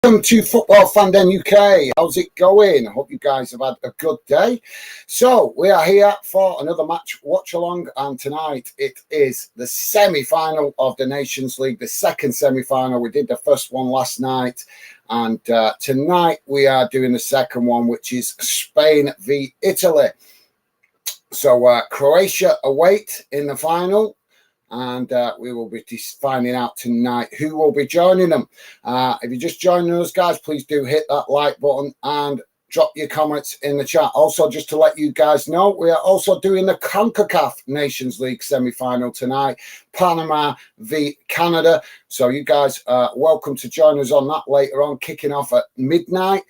Welcome to Football Fan Den UK. How's it going? I hope you guys have had a good day. So we are here for another match watch along, and tonight it is the semi-final of the Nations League, the second semi-final. We did the first one last night, and tonight we are doing the second one, which is Spain v Italy. So Croatia await in the final. And we will be finding out tonight who will be joining them. If you're just joining us, guys, please do hit that like button and drop your comments in the chat. Also, just to let you guys know, we are also doing the CONCACAF Nations League semi-final tonight, Panama v Canada. So you guys are welcome to join us on that later on, kicking off at midnight.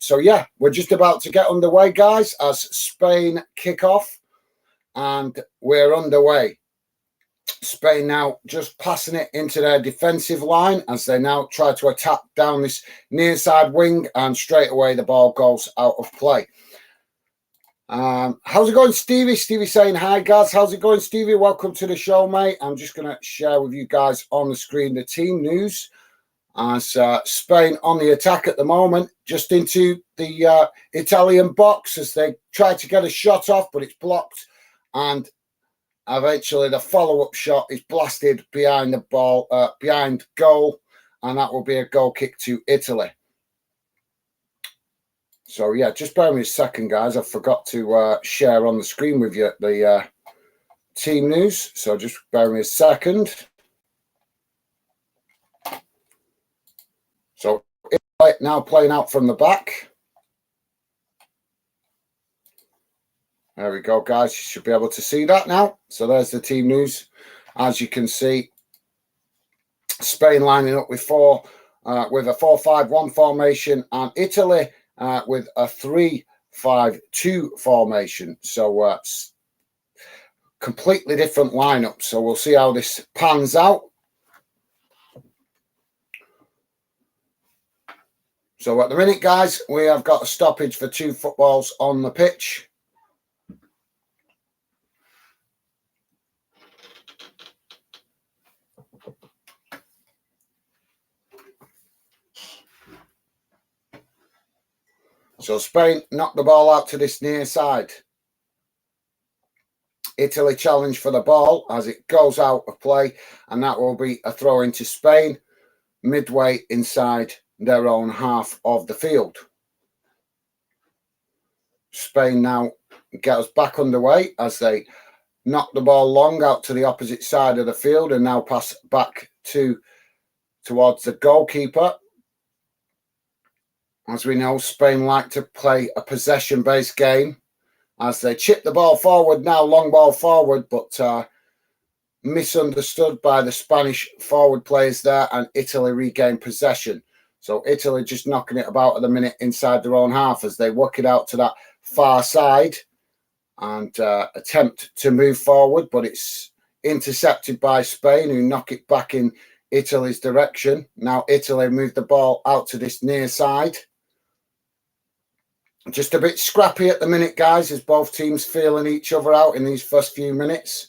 So yeah, we're just about to get underway, guys, as Spain kick off, and we're underway. Spain now just passing it into their defensive line as they now try to attack down this near side wing, and straight away the ball goes out of play. How's it going, Stevie? Stevie saying hi, guys. How's it going, Stevie? Welcome to the show, mate. I'm just going to share with you guys on the screen the team news as Spain on the attack at the moment, just into the Italian box as they try to get a shot off, but it's blocked, and eventually the follow-up shot is blasted behind the ball, behind goal, and that will be a goal kick to Italy. So yeah, just bear with me a second, guys. I forgot to share on the screen with you the team news, so just bear with me a second. So Italy now playing out from the back. There we go, guys. You should be able to see that now. So there's the team news. As you can see, Spain lining up with a 4-5-1 formation, and Italy with a 3-5-2 formation. So completely different lineup. So we'll see how this pans out. So at the minute, guys, we have got a stoppage for 2 footballs on the pitch. So Spain knocked the ball out to this near side. Italy challenge for the ball as it goes out of play, and that will be a throw into Spain, midway inside their own half of the field. Spain now get us back underway as they knock the ball long out to the opposite side of the field and now pass back towards the goalkeeper. As we know, Spain like to play a possession-based game as they chip the ball forward now, long ball forward, but misunderstood by the Spanish forward players there, and Italy regain possession. So Italy just knocking it about at the minute inside their own half as they work it out to that far side and attempt to move forward, but it's intercepted by Spain, who knock it back in Italy's direction. Now Italy move the ball out to this near side. Just a bit scrappy at the minute, guys, as both teams feeling each other out in these first few minutes.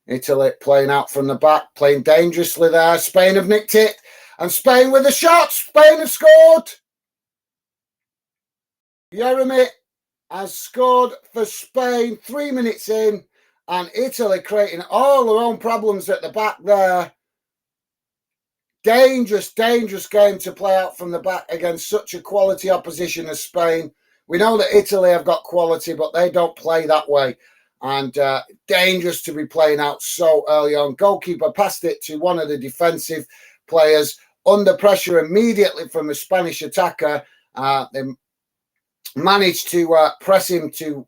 Italy playing out from the back, playing dangerously there. Spain have nicked it, and Spain with a shot. Spain have scored. Jeremy has scored for Spain 3 minutes in, and Italy creating all their own problems at the back there. Dangerous game to play out from the back against such a quality opposition as Spain. We know that Italy have got quality, but they don't play that way. And dangerous to be playing out so early on. Goalkeeper passed it to one of the defensive players. Under pressure immediately from the Spanish attacker. They managed to press him to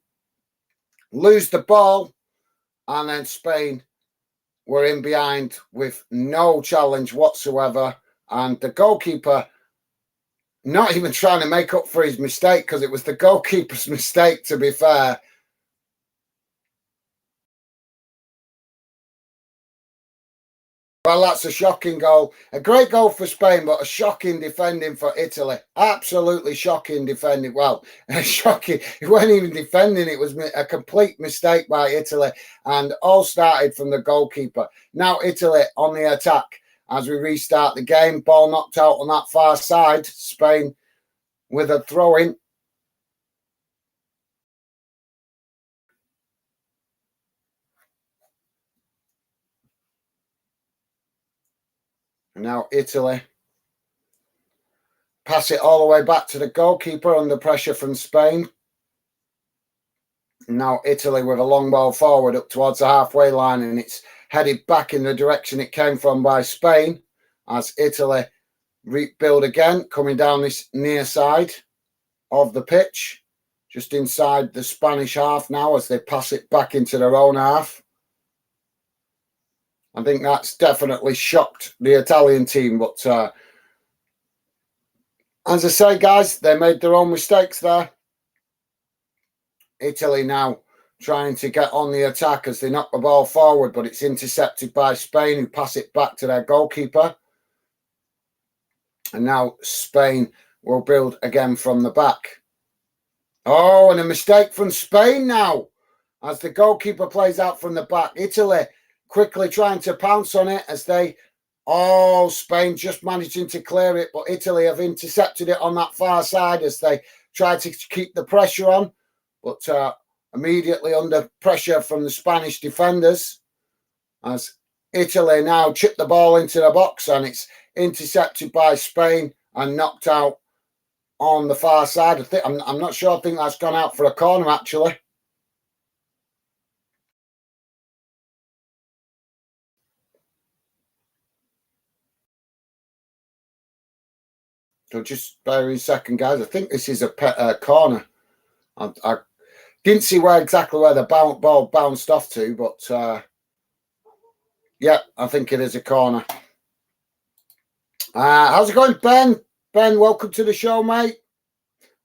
lose the ball. And then Spain were in behind with no challenge whatsoever, and the goalkeeper not even trying to make up for his mistake, because it was the goalkeeper's mistake, to be fair. Well, that's a shocking goal. A great goal for Spain, but a shocking defending for Italy. Absolutely shocking defending. Well, shocking. It wasn't even defending. It was a complete mistake by Italy, and all started from the goalkeeper. Now Italy on the attack as we restart the game. Ball knocked out on that far side. Spain with a throw-in. And now Italy pass it all the way back to the goalkeeper under pressure from Spain. And now Italy with a long ball forward up towards the halfway line, and it's headed back in the direction it came from by Spain as Italy rebuild again, coming down this near side of the pitch, just inside the Spanish half now as they pass it back into their own half. I think that's definitely shocked the Italian team. But as I say, guys, they made their own mistakes there. Italy now trying to get on the attack as they knock the ball forward, but it's intercepted by Spain, who pass it back to their goalkeeper. And now Spain will build again from the back. Oh, and a mistake from Spain now as the goalkeeper plays out from the back. Italy quickly trying to pounce on it as they, Spain just managing to clear it, but Italy have intercepted it on that far side as they try to keep the pressure on, but immediately under pressure from the Spanish defenders as Italy now chip the ball into the box, and it's intercepted by Spain and knocked out on the far side. I'm not sure. I think that's gone out for a corner, actually. So just bear in a second, guys. I think this is a corner. I didn't see exactly where the ball bounced off to, but yeah, I think it is a corner. How's it going, Ben? Ben, welcome to the show, mate.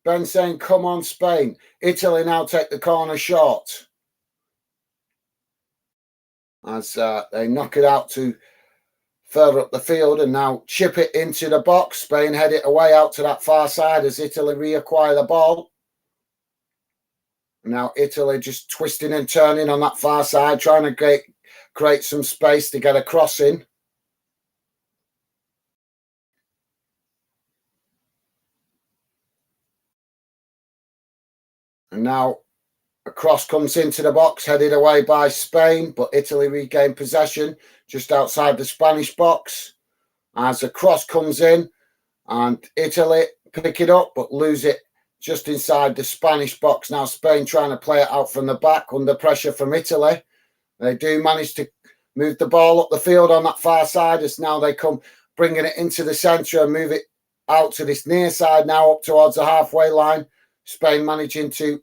Ben saying, come on, Spain. Italy now take the corner short as they knock it out to further up the field and now chip it into the box. Spain head it away out to that far side as Italy reacquire the ball. Now Italy just twisting and turning on that far side, trying to create some space to get a cross in. And now a cross comes into the box, headed away by Spain, but Italy regain possession just outside the Spanish box as a cross comes in, and Italy pick it up but lose it just inside the Spanish box. Now Spain trying to play it out from the back under pressure from Italy. They do manage to move the ball up the field on that far side as now they come bringing it into the centre and move it out to this near side now up towards the halfway line. Spain managing to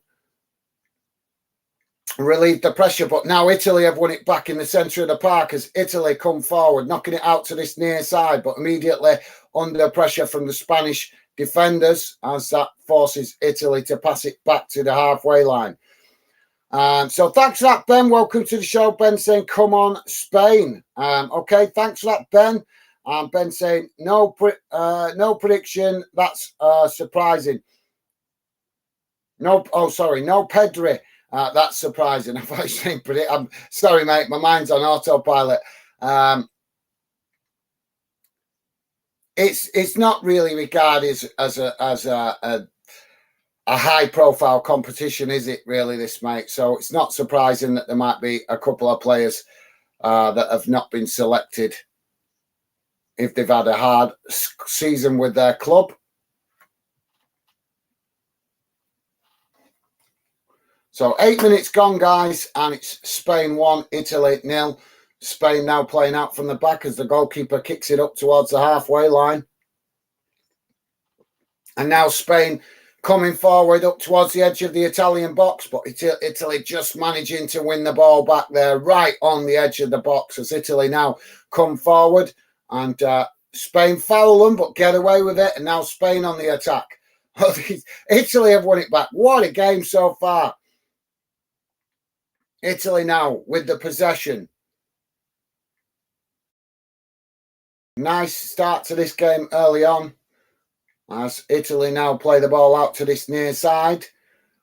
relieve the pressure, but now Italy have won it back in the centre of the park as Italy come forward, knocking it out to this near side, but immediately under pressure from the Spanish defenders as that forces Italy to pass it back to the halfway line. So thanks for that, Ben. Welcome to the show. Ben saying, come on, Spain. Okay, thanks for that, Ben. Ben saying, no prediction. That's surprising. No Pedri. That's surprising. If I say predict, I'm sorry, mate. My mind's on autopilot. It's not really regarded as a high-profile competition, is it? Really, this, mate. So it's not surprising that there might be a couple of players that have not been selected if they've had a hard season with their club. So 8 minutes gone, guys, and it's Spain 1, Italy 0. Spain now playing out from the back as the goalkeeper kicks it up towards the halfway line. And now Spain coming forward up towards the edge of the Italian box, but Italy just managing to win the ball back there right on the edge of the box as Italy now come forward and Spain foul them but get away with it, and now Spain on the attack. Italy have won it back. What a game so far. Italy now with the possession. Nice start to this game early on as Italy now play the ball out to this near side.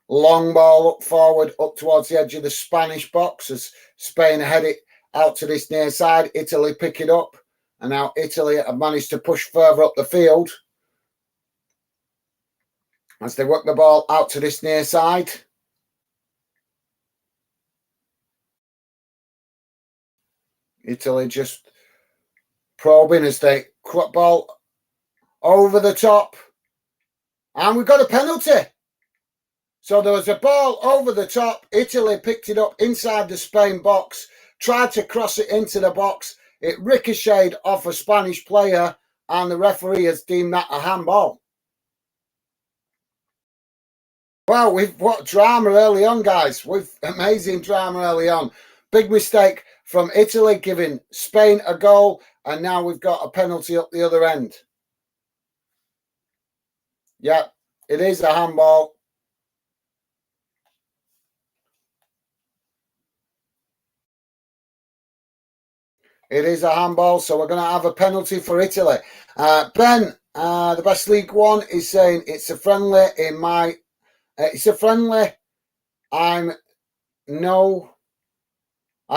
Long ball up forward up towards the edge of the Spanish box as Spain head it out to this near side. Italy pick it up And now Italy have managed to push further up the field as they work the ball out to this near side. Italy just probing as they cut ball over the top. And we've got a penalty. So there was a ball over the top. Italy picked it up inside the Spain box, tried to cross it into the box. It ricocheted off a Spanish player, and the referee has deemed that a handball. Well, we've got drama early on, guys. We've amazing drama early on. Big mistake from Italy, giving Spain a goal, and now we've got a penalty up the other end. Yeah, it is a handball. It is a handball, so we're going to have a penalty for Italy. Ben, the Best League One, is saying it's a friendly in my... it's a friendly. I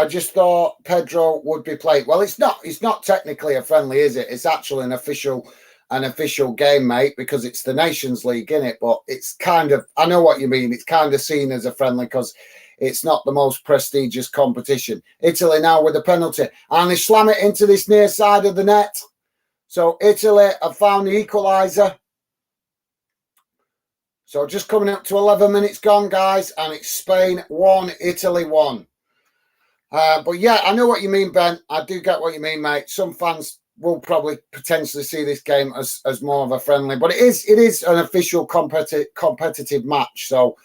just thought Pedro would be played. Well, it's not. It's not technically a friendly, is it? It's actually an official game, mate, because it's the Nations League, isn't it? But it's kind of... I know what you mean. It's kind of seen as a friendly because it's not the most prestigious competition. Italy now with a penalty. And they slam it into this near side of the net. So Italy have found the equaliser. So just coming up to 11 minutes gone, guys. And it's Spain 1, Italy 1. But yeah, I know what you mean, Ben. I do get what you mean, mate. Some fans will probably potentially see this game as more of a friendly. But it is an official competitive match. So...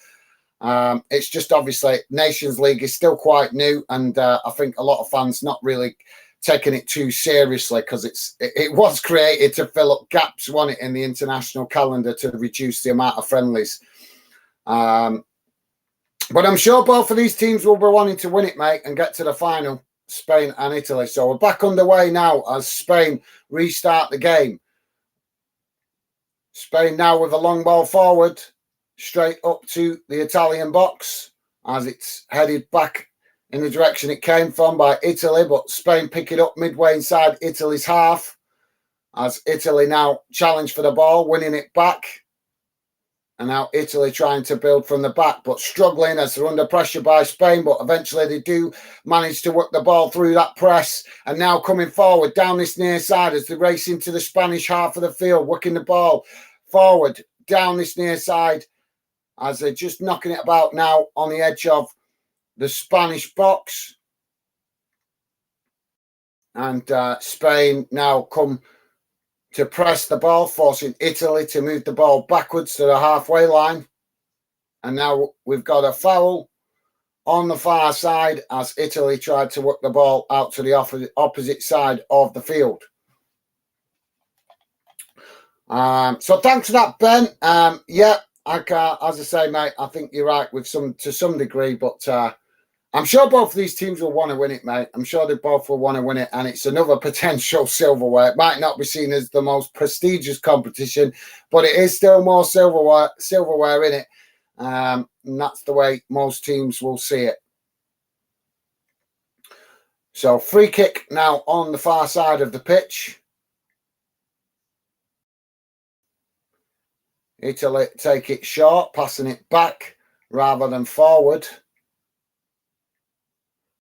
it's just obviously Nations League is still quite new, and I think a lot of fans not really taking it too seriously because it was created to fill up gaps, wasn't it, in the international calendar to reduce the amount of friendlies. But I'm sure both of these teams will be wanting to win it, mate, and get to the final, Spain and Italy. So we're back underway now as Spain restart the game. Spain now with a long ball forward, straight up to the Italian box as it's headed back in the direction it came from by Italy, but Spain pick it up midway inside Italy's half as Italy now challenge for the ball, winning it back. And now Italy trying to build from the back, but struggling as they're under pressure by Spain, but eventually they do manage to work the ball through that press. And now coming forward down this near side as they race into the Spanish half of the field, working the ball forward down this near side as they're just knocking it about now on the edge of the Spanish box. And Spain now come to press the ball, forcing Italy to move the ball backwards to the halfway line. And now we've got a foul on the far side as Italy tried to work the ball out to the opposite side of the field. So thanks for that, Ben. Yeah, as I say, mate, I think you're right to some degree, but I'm sure both of these teams will want to win it, mate. I'm sure they both will want to win it, and it's another potential silverware. It might not be seen as the most prestigious competition, but it is still more silverware in it, and that's the way most teams will see it. So free kick now on the far side of the pitch. Italy take it short, passing it back rather than forward.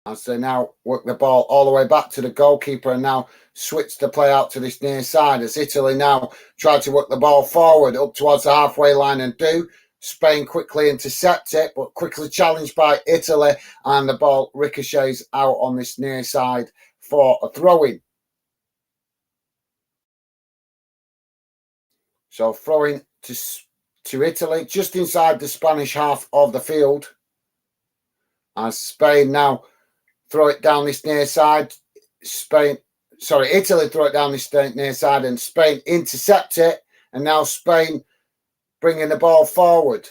As they now work the ball all the way back to the goalkeeper and now switch the play out to this near side as Italy now try to work the ball forward up towards the halfway line and do. Spain quickly intercept it, but quickly challenged by Italy, and the ball ricochets out on this near side for a throw-in. So throwing to Italy just inside the Spanish half of the field as Spain now throw it down this near side. Italy throw it down this near side and Spain intercept it. And now Spain bringing the ball forward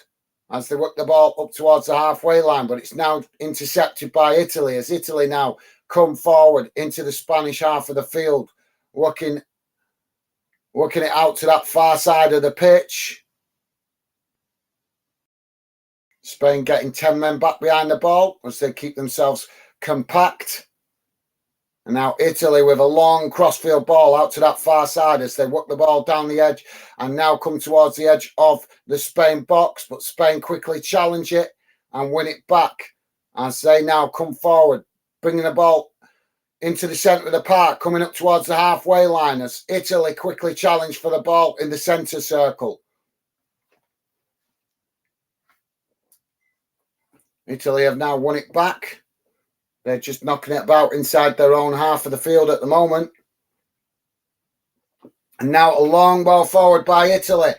as they work the ball up towards the halfway line. But it's now intercepted by Italy as Italy now come forward into the Spanish half of the field, working it out to that far side of the pitch. Spain getting 10 men back behind the ball as they keep themselves compact. And now Italy with a long crossfield ball out to that far side as they work the ball down the edge and now come towards the edge of the Spain box. But Spain quickly challenge it and win it back as they now come forward, bringing the ball into the centre of the park, coming up towards the halfway line as Italy quickly challenge for the ball in the centre circle. Italy have now won it back. They're just knocking it about inside their own half of the field at the moment. And now a long ball forward by Italy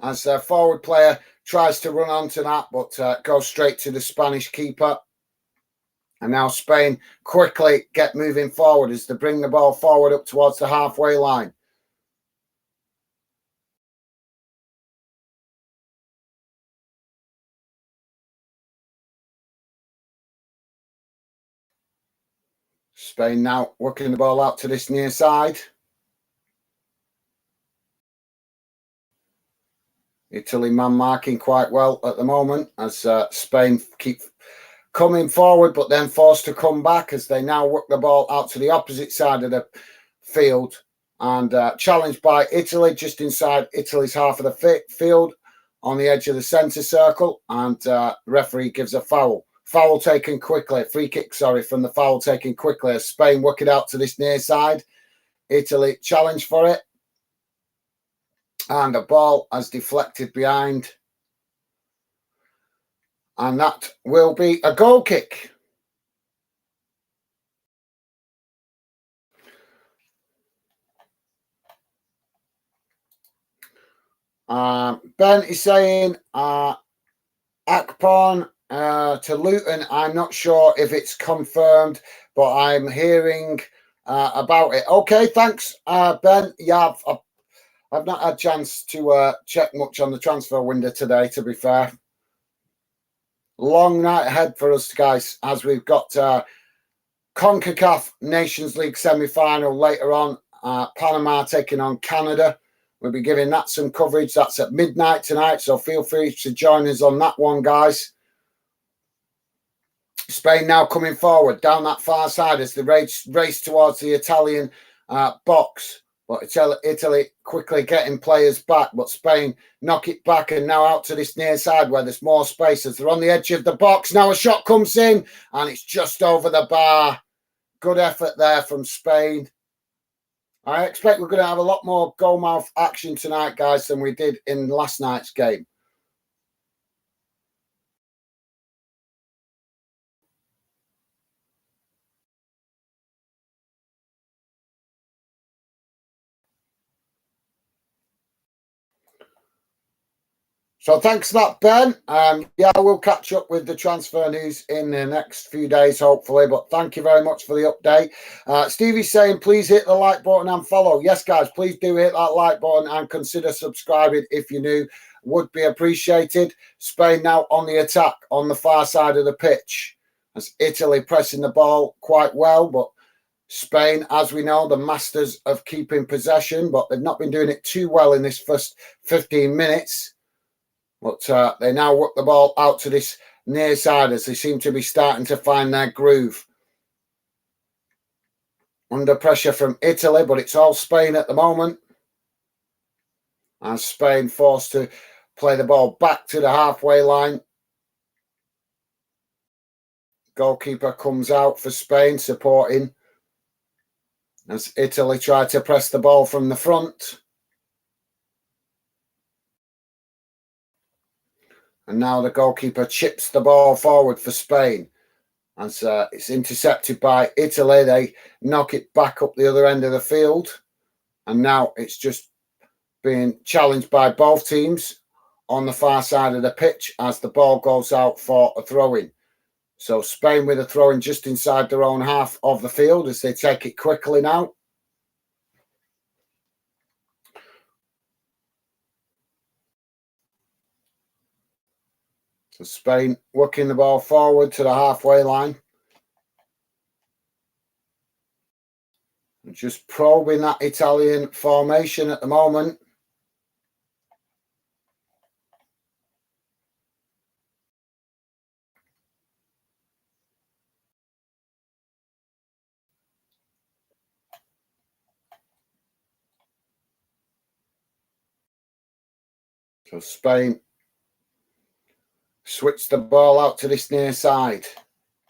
as their forward player tries to run onto that, but goes straight to the Spanish keeper. And now Spain quickly get moving forward as they bring the ball forward up towards the halfway line. Spain now working the ball out to this near side. Italy man marking quite well at the moment as Spain keep coming forward, but then forced to come back as they now work the ball out to the opposite side of the field and challenged by Italy just inside Italy's half of the field on the edge of the centre circle, and referee gives a foul. Foul taken quickly, free kick, sorry, from the foul taken quickly as Spain work it out to this near side. Italy challenge for it. And the ball has deflected behind. And that will be a goal kick. Ben is saying Akpon to Luton. I'm not sure if it's confirmed, but I'm hearing about it. Okay, thanks, Ben. Yeah, I've not had a chance to check much on the transfer window today, to be fair. Long night ahead for us, guys, as we've got CONCACAF Nations League semi-final later on. Panama taking on Canada. We'll be giving that some coverage. That's at midnight tonight, so feel free to join us on that one, guys. Spain now coming forward down that far side as they race towards the Italian box. But Italy quickly getting players back, but Spain knock it back and now out to this near side where there's more space as they're on the edge of the box. Now a shot comes in and it's just over the bar. Good effort there from Spain. I expect we're going to have a lot more goalmouth action tonight, guys, than we did in last night's game. So thanks for that, Ben. Yeah, we'll catch up with the transfer news in the next few days, hopefully. But thank you very much for the update. Stevie's saying, please hit the like button and follow. Yes, guys, please do hit that like button and consider subscribing if you're new. Would be appreciated. Spain now on the attack on the far side of the pitch. As Italy pressing the ball quite well, but Spain, as we know, the masters of keeping possession, but they've not been doing it too well in this first 15 minutes. But they now work the ball out to this near side as they seem to be starting to find their groove. Under pressure from Italy, but it's all Spain at the moment. And Spain forced to play the ball back to the halfway line. Goalkeeper comes out for Spain, supporting as Italy try to press the ball from the front. And now the goalkeeper chips the ball forward for Spain. As it's intercepted by Italy, they knock it back up the other end of the field. And now it's just being challenged by both teams on the far side of the pitch as the ball goes out for a throw-in. So Spain with a throw-in just inside their own half of the field as they take it quickly now. So Spain working the ball forward to the halfway line. Just probing that Italian formation at the moment. So Spain switch the ball out to this near side.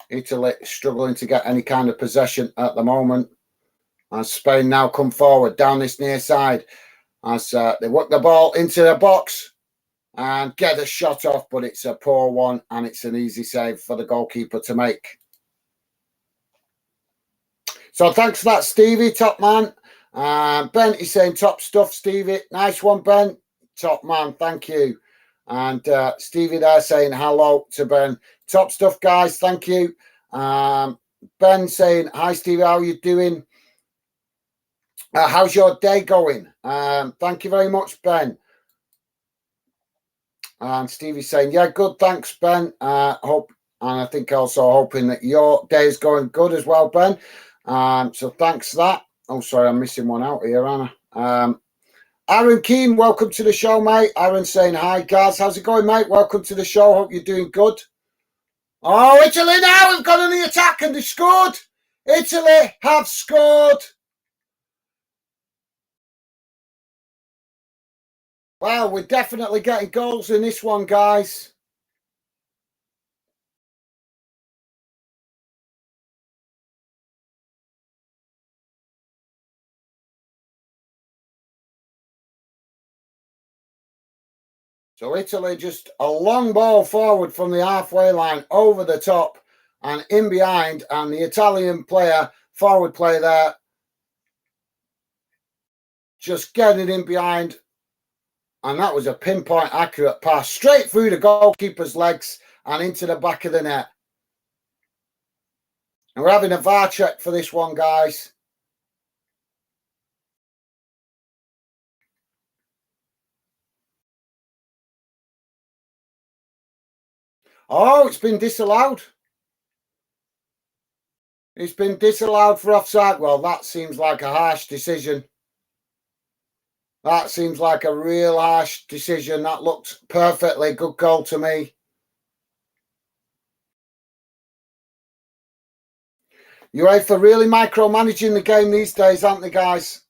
Italy struggling to get any kind of possession at the moment. And Spain now come forward down this near side as they work the ball into the box and get a shot off, but it's a poor one and it's an easy save for the goalkeeper to make. So thanks for that, Stevie, top man. Ben is saying top stuff, Stevie. Nice one, Ben. Top man, thank you. And Stevie there saying hello to Ben. Top stuff, guys. Thank you. Ben saying, hi, Stevie. How are you doing? How's your day going? Thank you very much, Ben. And Stevie's saying, yeah, good. Thanks, Ben. Hope, and I think also hoping that your day is going good as well, Ben. So thanks for that. Oh, sorry, I'm missing one out here, Anna. Aaron Keane, welcome to the show, mate. Aaron saying, hi, guys. How's it going, mate? Welcome to the show. Hope you're doing good. Oh, Italy now have got on the attack and they scored. Italy have scored. Wow, we're definitely getting goals in this one, guys. So Italy just a long ball forward from the halfway line over the top and in behind, and the Italian player, forward player there, just getting in behind. And that was a pinpoint accurate pass straight through the goalkeeper's legs and into the back of the net. And we're having a VAR check for this one, guys. Oh, it's been disallowed. It's been disallowed for offside. Well, that seems like a harsh decision. That seems like a real harsh decision. That looked perfectly good goal to me. UEFA really micromanaging the game these days, aren't they, guys?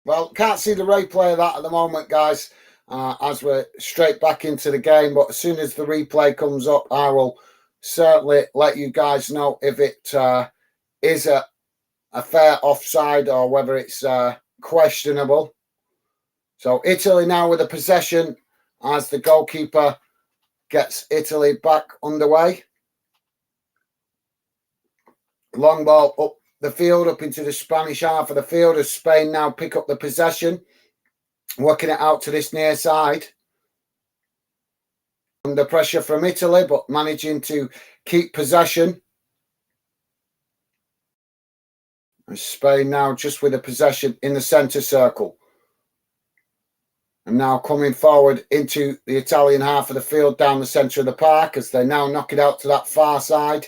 Well, can't see the replay of that at the moment, guys, as we're straight back into the game. But as soon as the replay comes up, I will certainly let you guys know if it is a fair offside or whether it's questionable. So Italy now with a possession as the goalkeeper gets Italy back underway. Long ball up the field, up into the Spanish half of the field as Spain now pick up the possession, working it out to this near side. Under pressure from Italy, but managing to keep possession. And Spain now just with a possession in the centre circle. And now coming forward into the Italian half of the field down the centre of the park as they now knock it out to that far side.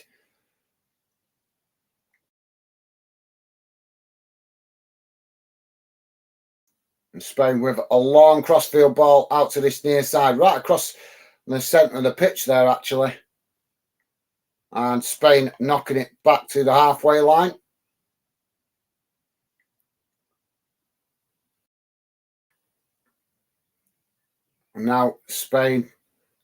And Spain with a long crossfield ball out to this near side, right across the centre of the pitch there, actually. And Spain knocking it back to the halfway line. And now Spain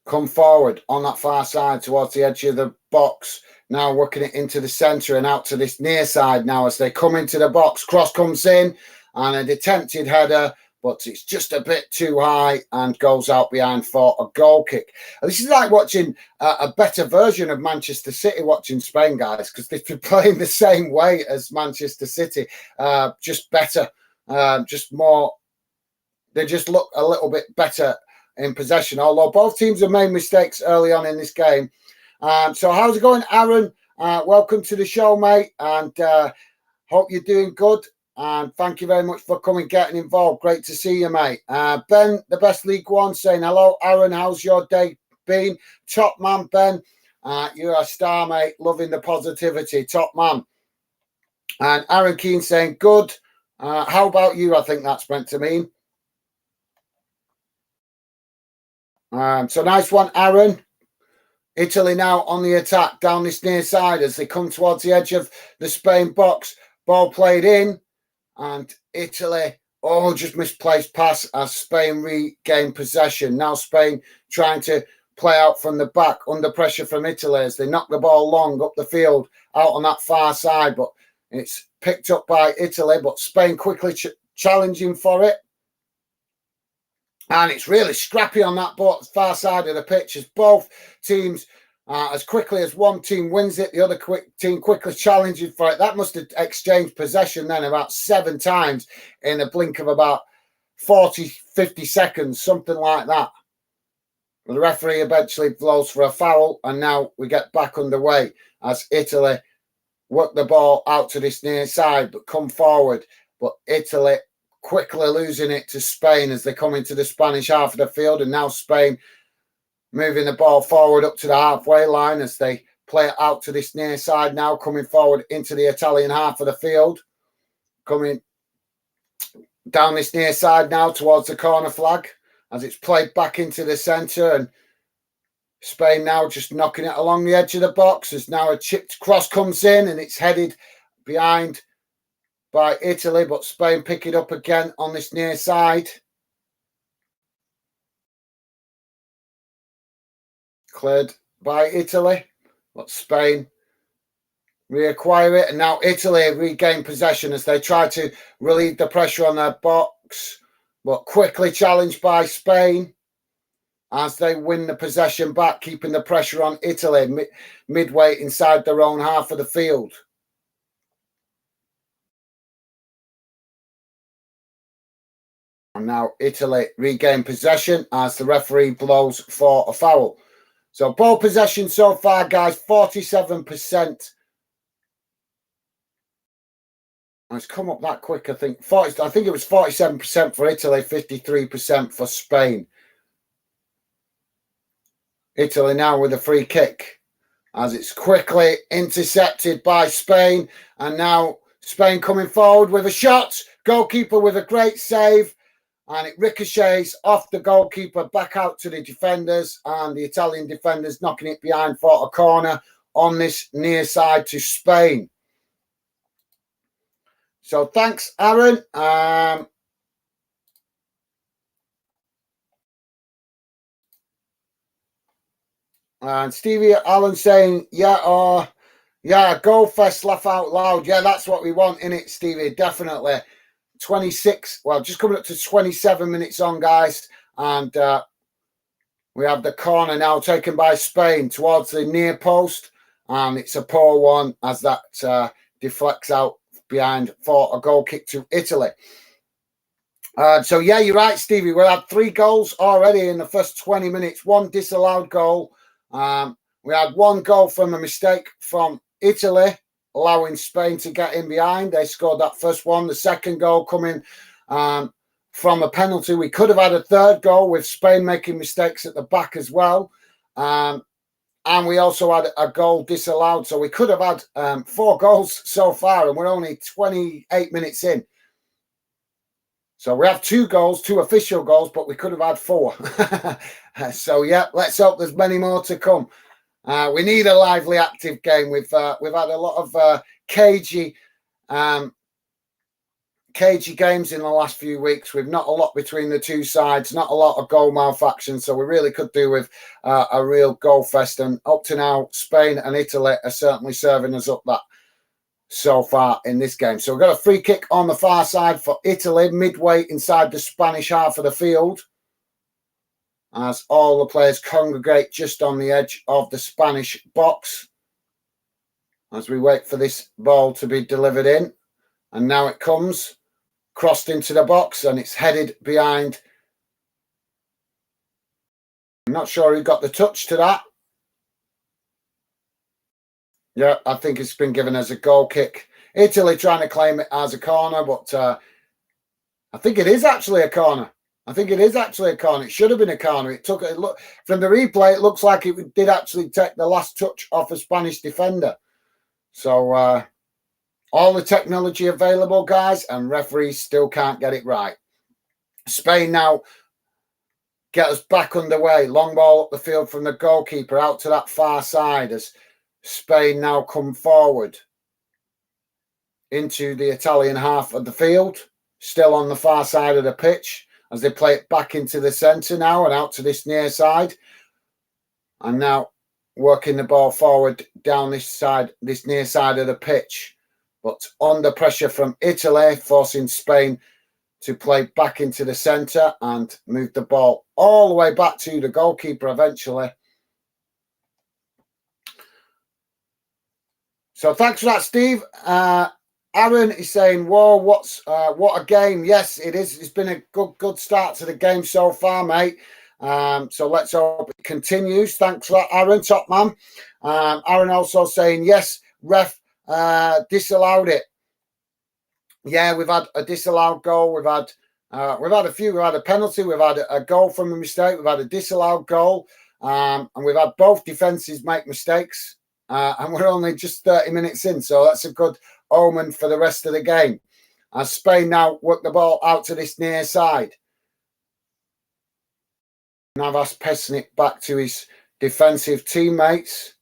come forward on that far side towards the edge of the box. Now working it into the centre and out to this near side now as they come into the box. Cross comes in and an attempted header, but it's just a bit too high and goes out behind for a goal kick. And this is like watching a better version of Manchester City watching Spain, guys, because they've been playing the same way as Manchester City, just better, just more. They just look a little bit better in possession, although both teams have made mistakes early on in this game. So how's it going, Aaron? Welcome to the show, mate, and hope you're doing good. And thank you very much for coming, getting involved. Great to see you, mate. Ben, the best League One, saying hello. Aaron, how's your day been? Top man, Ben. You're a star, mate. Loving the positivity. Top man. And Aaron Keane saying good. How about you? I think that's meant to mean. So nice one, Aaron. Italy now on the attack down this near side as they come towards the edge of the Spain box. Ball played in. And Italy Oh, just misplaced pass as Spain regain possession. Now Spain trying to play out from the back under pressure from Italy as they knock the ball long up the field out on that far side, but it's picked up by Italy, but Spain quickly challenging for it. And it's really scrappy on that far side of the pitch as both teams, as quickly as one team wins it, the other team quickly challenging for it. That must have exchanged possession then about 7 times in a blink of about 40, 50 seconds, something like that. The referee eventually blows for a foul, and now we get back underway as Italy work the ball out to this near side, but come forward. But Italy quickly losing it to Spain as they come into the Spanish half of the field, and now Spain moving the ball forward up to the halfway line as they play it out to this near side now, coming forward into the Italian half of the field, coming down this near side now towards the corner flag as it's played back into the centre, and Spain now just knocking it along the edge of the box as now a chipped cross comes in and it's headed behind by Italy, but Spain pick it up again on this near side. Cleared by Italy, but Spain reacquire it, and now Italy regain possession as they try to relieve the pressure on their box, but quickly challenged by Spain as they win the possession back, keeping the pressure on Italy midway inside their own half of the field. And now Italy regain possession as the referee blows for a foul. So ball possession so far, guys, 47%. And it's come up that quick, I think. I think it was 47% for Italy, 53% for Spain. Italy now with a free kick as it's quickly intercepted by Spain. And now Spain coming forward with a shot. Goalkeeper with a great save. And it ricochets off the goalkeeper back out to the defenders. And the Italian defenders knocking it behind for a corner on this near side to Spain. So thanks, Aaron. And Stevie Allen saying, yeah, Goal Fest, laugh out loud. Yeah, that's what we want, innit, Stevie? Definitely. 26, well, just coming up to 27 minutes on, guys. And we have the corner now taken by Spain towards the near post. And it's a poor one as that deflects out behind for a goal kick to Italy. So, yeah, you're right, Stevie. We had 3 goals already in the first 20 minutes. 1 disallowed goal. We had 1 goal from a mistake from Italy, allowing Spain to get in behind. They scored that first one. The second goal coming from a penalty. We could have had a third goal with Spain making mistakes at the back as well. And we also had a goal disallowed. So we could have had 4 goals so far, and we're only 28 minutes in. So we have 2 goals, 2 official goals, but we could have had 4. So, yeah, let's hope there's many more to come. We need a lively, active game. We've had a lot of cagey games in the last few weeks with not a lot between the two sides, not a lot of goal malfunction. So we really could do with a real goal fest. And up to now, Spain and Italy are certainly serving us up that so far in this game. So we've got a free kick on the far side for Italy, midway inside the Spanish half of the field, as all the players congregate just on the edge of the Spanish box as we wait for this ball to be delivered in. And now it comes, crossed into the box, and it's headed behind. I'm not sure who got the touch to that. Yeah, I think it's been given as a goal kick. Italy trying to claim it as a corner, but I think it is actually a corner. It should have been a corner. It took a look from the replay. It looks like it did actually take the last touch off a Spanish defender. So all the technology available, guys, and referees still can't get it right. Spain now get us back underway. Long ball up the field from the goalkeeper out to that far side as Spain now come forward into the Italian half of the field. still on the far side of the pitch as they play it back into the centre now and out to this near side. And now working the ball forward down this side, this near side of the pitch. But under pressure from Italy, forcing Spain to play back into the centre and move the ball all the way back to the goalkeeper eventually. So thanks for that, Steve. Aaron is saying, "Whoa, what a game!" Yes, it is. It's been a good start to the game so far, mate. So let's hope it continues. Thanks for that, Aaron, top man. Aaron also saying, "Yes, ref disallowed it." Yeah, we've had a disallowed goal. We've had a few. We've had a penalty. We've had a goal from a mistake. We've had a disallowed goal, and we've had both defences make mistakes. And we're only just 30 minutes in, so that's a good omen for the rest of the game. As Spain now work the ball out to this near side. Navas passing it back to his defensive teammates.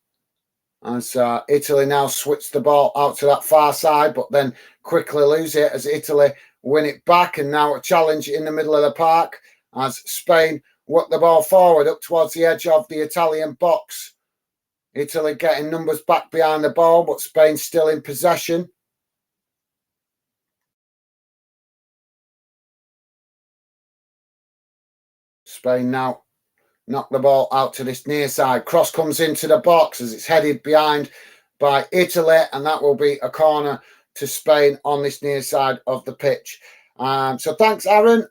As Italy now switch the ball out to that far side, but then quickly lose it as Italy win it back. And now a challenge in the middle of the park as Spain work the ball forward up towards the edge of the Italian box. Italy getting numbers back behind the ball, but Spain still in possession. Spain now knock the ball out to this near side. Cross comes into the box as it's headed behind by Italy, and that will be a corner to Spain on this near side of the pitch. So thanks, Aaron.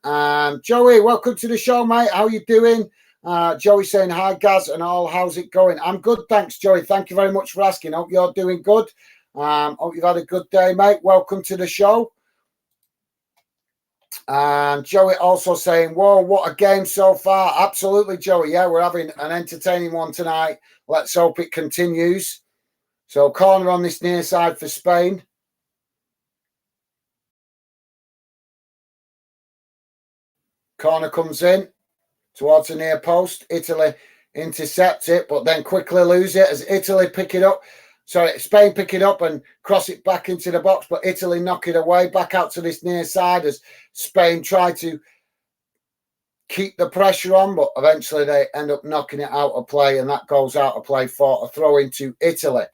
Joey, welcome to the show, mate. How you doing? Joey saying, "Hi, Gaz and all. How's it going?" I'm good, thanks, Joey. Thank you very much for asking. Hope you're doing good. Hope you've had a good day, mate. Welcome to the show. And Joey also saying, "Whoa, what a game so far." Absolutely, Joey. Yeah, we're having an entertaining one tonight. Let's hope it continues. So corner on this near side for Spain. Corner comes in towards the near post. Italy intercept it, but then quickly lose it as Italy pick it up. Sorry, Spain pick it up and cross it back into the box, but Italy knock it away back out to this near side as Spain try to keep the pressure on, but eventually they end up knocking it out of play, and that goes out of play for a throw into Italy.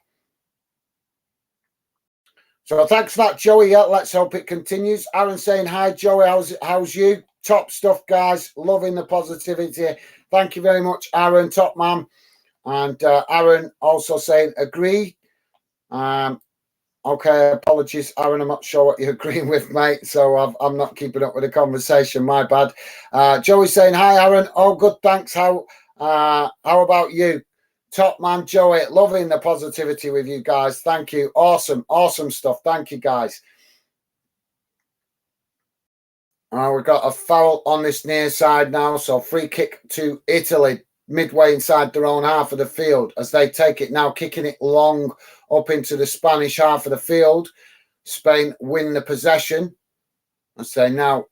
So thanks for that, Joey. Yeah, let's hope it continues. Aaron saying, "Hi, Joey. How's you?" Top stuff, guys. Loving the positivity. Thank you very much, Aaron. Top man. And Aaron also saying, "Agree." Okay, apologies, Aaron. I'm not sure what you're agreeing with, mate. So I'm not keeping up with the conversation. My bad. Joey saying, "Hi, Aaron. Oh, good. Thanks. How about you?" Top man, Joey. Loving the positivity with you guys. Thank you. Awesome stuff. Thank you, guys. We've got a foul on this near side now. So free kick to Italy midway inside their own half of the field as they take it now, kicking it long up into the Spanish half of the field. Spain win the possession as they now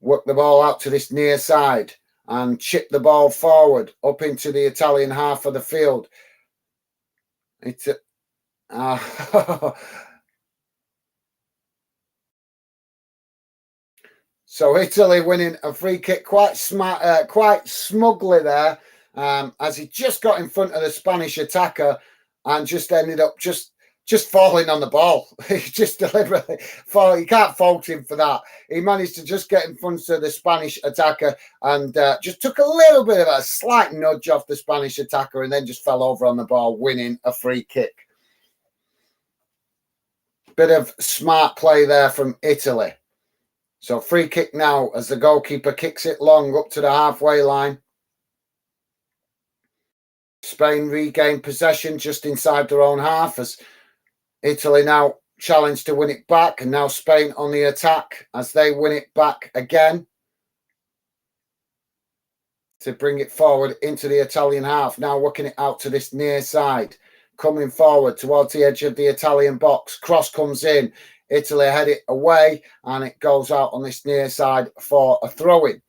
work the ball out to this near side and chip the ball forward up into the Italian half of the field. It's So Italy winning a free kick quite smart, quite smugly there, as he just got in front of the Spanish attacker and just ended up just falling on the ball. He just deliberately fall. You can't fault him for that. He managed to just get in front of the Spanish attacker and just took a little bit of a slight nudge off the Spanish attacker and then just fell over on the ball, winning a free kick. Bit of smart play there from Italy. So free kick now as the goalkeeper kicks it long up to the halfway line. Spain regain possession just inside their own half as Italy now challenge to win it back, and now Spain on the attack as they win it back again to bring it forward into the Italian half. Now working it out to this near side, coming forward towards the edge of the Italian box. Cross comes in. Italy head it away and it goes out on this near side for a throw-in.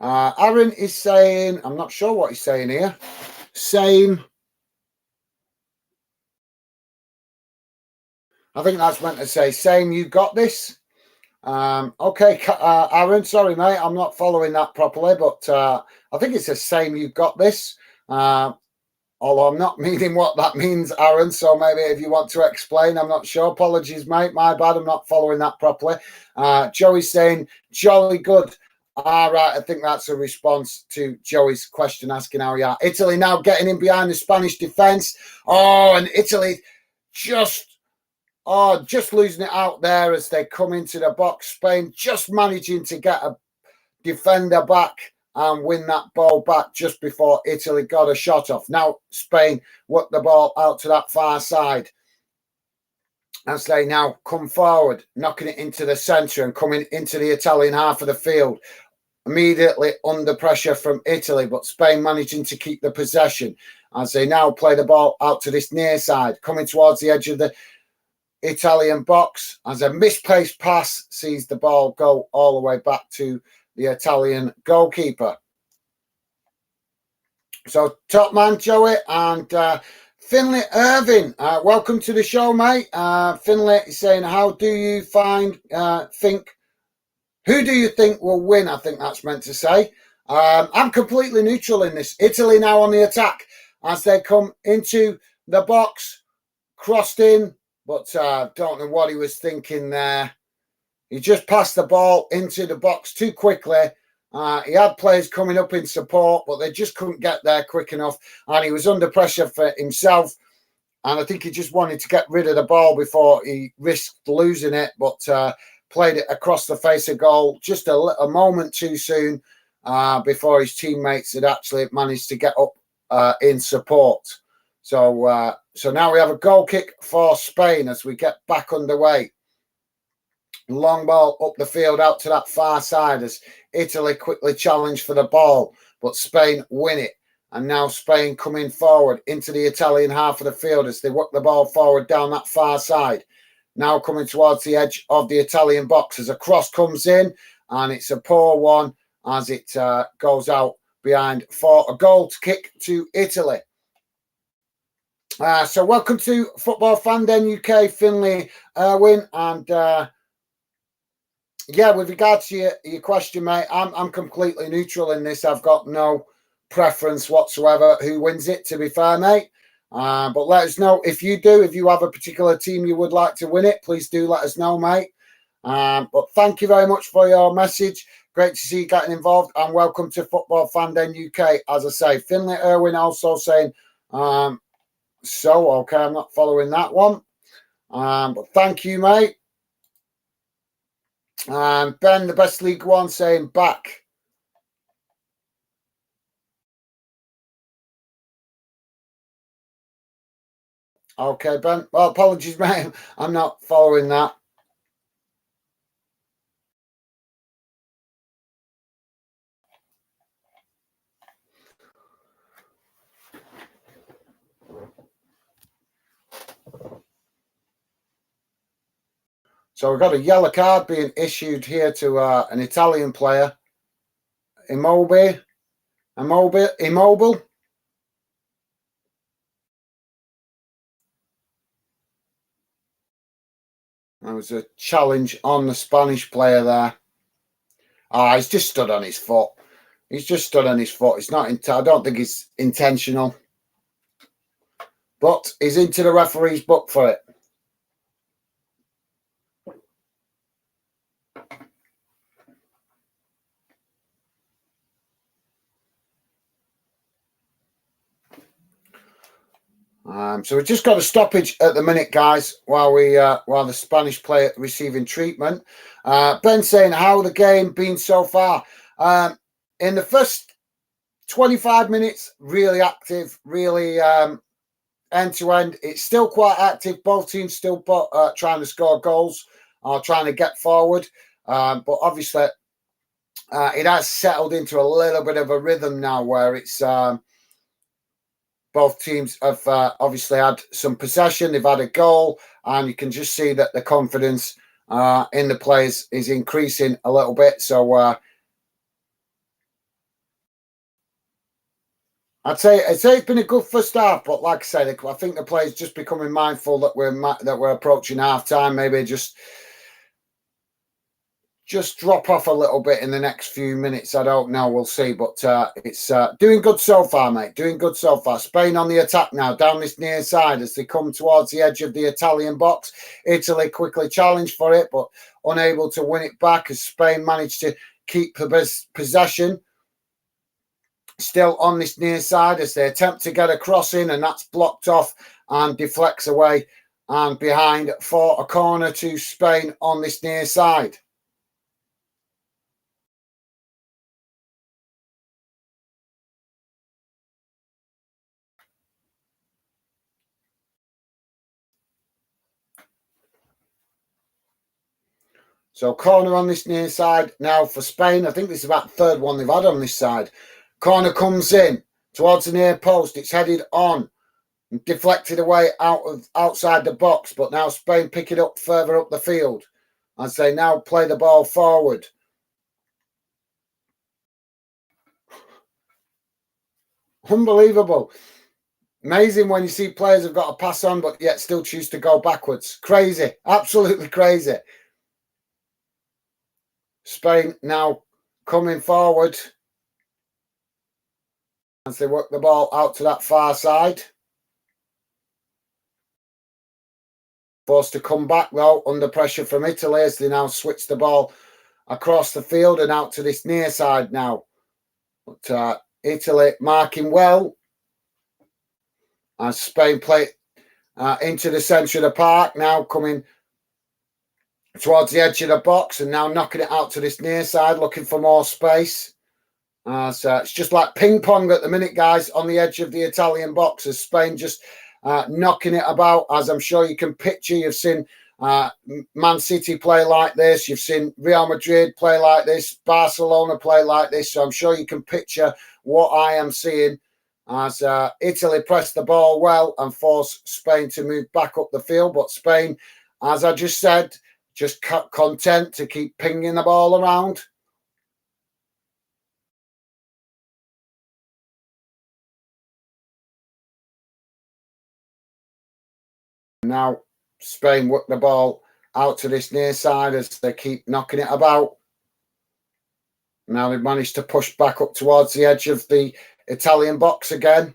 Aaron is saying, I'm not sure what he's saying here. Same. I think that's meant to say, same, you got this. Okay, Aaron, sorry, mate, I'm not following that properly, but I think it's the same, you got this. Although I'm not meaning what that means, Aaron, so maybe if you want to explain, I'm not sure. Apologies, mate, my bad, I'm not following that properly. Joey's saying, jolly good. All right, I think that's a response to Joey's question asking how you are. Italy now getting in behind the Spanish defence. Oh, and Italy just losing it out there as they come into the box. Spain just managing to get a defender back and win that ball back just before Italy got a shot off. Now Spain work the ball out to that far side as they now come forward, knocking it into the centre and coming into the Italian half of the field. Immediately under pressure from Italy, but Spain managing to keep the possession as they now play the ball out to this near side, coming towards the edge of the Italian box as a misplaced pass sees the ball go all the way back to the Italian goalkeeper. So top man Joey and Finlay Irving, welcome to the show, mate. Finlay is saying, how do you who do you think will win? I think that's meant to say. I'm completely neutral in this. Italy now on the attack as they come into the box, crossed in, but don't know what he was thinking there. He just passed the ball into the box too quickly. He had players coming up in support, but they just couldn't get there quick enough. And he was under pressure for himself. And I think he just wanted to get rid of the ball before he risked losing it, but played it across the face of goal just a moment too soon before his teammates had actually managed to get up in support. So now we have a goal kick for Spain as we get back underway. Long ball up the field out to that far side as Italy quickly challenge for the ball, but Spain win it. And now Spain coming forward into the Italian half of the field as they work the ball forward down that far side. Now coming towards the edge of the Italian box as a cross comes in, and it's a poor one as it goes out behind for a goal to kick to Italy. So welcome to Football Fan Den UK, Finlay Irwin, and yeah, with regards to your question, mate, I'm completely neutral in this. I've got no preference whatsoever who wins it, to be fair, mate. But let us know if you do. If you have a particular team you would like to win it, please do let us know, mate. But thank you very much for your message. Great to see you getting involved, and welcome to Football Fan Den UK. As I say, Finlay Irwin also saying, okay, I'm not following that one. But thank you, mate. Ben, the best League One, saying back. Okay, Ben. Well, apologies, mate. I'm not following that. So we've got a yellow card being issued here to an Italian player, Immobile. There was a challenge on the Spanish player there. He's just stood on his foot. It's not. I don't think it's intentional, but he's into the referee's book for it. So we've just got a stoppage at the minute, guys, while the Spanish player receiving treatment. Ben saying, how the game been so far? In the first 25 minutes, really active, really end to end. It's still quite active. Both teams still trying to score goals or trying to get forward. But obviously, it has settled into a little bit of a rhythm now where it's both teams have obviously had some possession. They've had a goal, and you can just see that the confidence in the players is increasing a little bit. So I'd say it's been a good first half, but like I said, I think the players just becoming mindful that we're approaching half time. Maybe just drop off a little bit in the next few minutes. I don't know. We'll see. But it's doing good so far, mate. Doing good so far. Spain on the attack now, down this near side as they come towards the edge of the Italian box. Italy quickly challenged for it, but unable to win it back as Spain managed to keep the possession. Still on this near side as they attempt to get a cross in, and that's blocked off and deflects away and behind for a corner to Spain on this near side. So corner on this near side now for Spain. I think this is about the third one they've had on this side. Corner comes in towards the near post. It's headed on and deflected away outside the box. But now Spain pick it up further up the field as they now play the ball forward. Unbelievable. Amazing when you see players have got to pass on but yet still choose to go backwards. Crazy. Absolutely crazy. Spain now coming forward as they work the ball out to that far side. Forced to come back though under pressure from Italy as they now switch the ball across the field and out to this near side now. But Italy marking well as Spain play into the centre of the park, now coming towards the edge of the box and now knocking it out to this near side, looking for more space. So it's just like ping pong at the minute, guys, on the edge of the Italian box as Spain just knocking it about, as I'm sure you can picture. You've seen Man City play like this. You've seen Real Madrid play like this, Barcelona play like this. So I'm sure you can picture what I am seeing as Italy press the ball well and force Spain to move back up the field. But Spain, as I just said, just content to keep pinging the ball around. Now Spain work the ball out to this near side as they keep knocking it about. Now they've managed to push back up towards the edge of the Italian box again.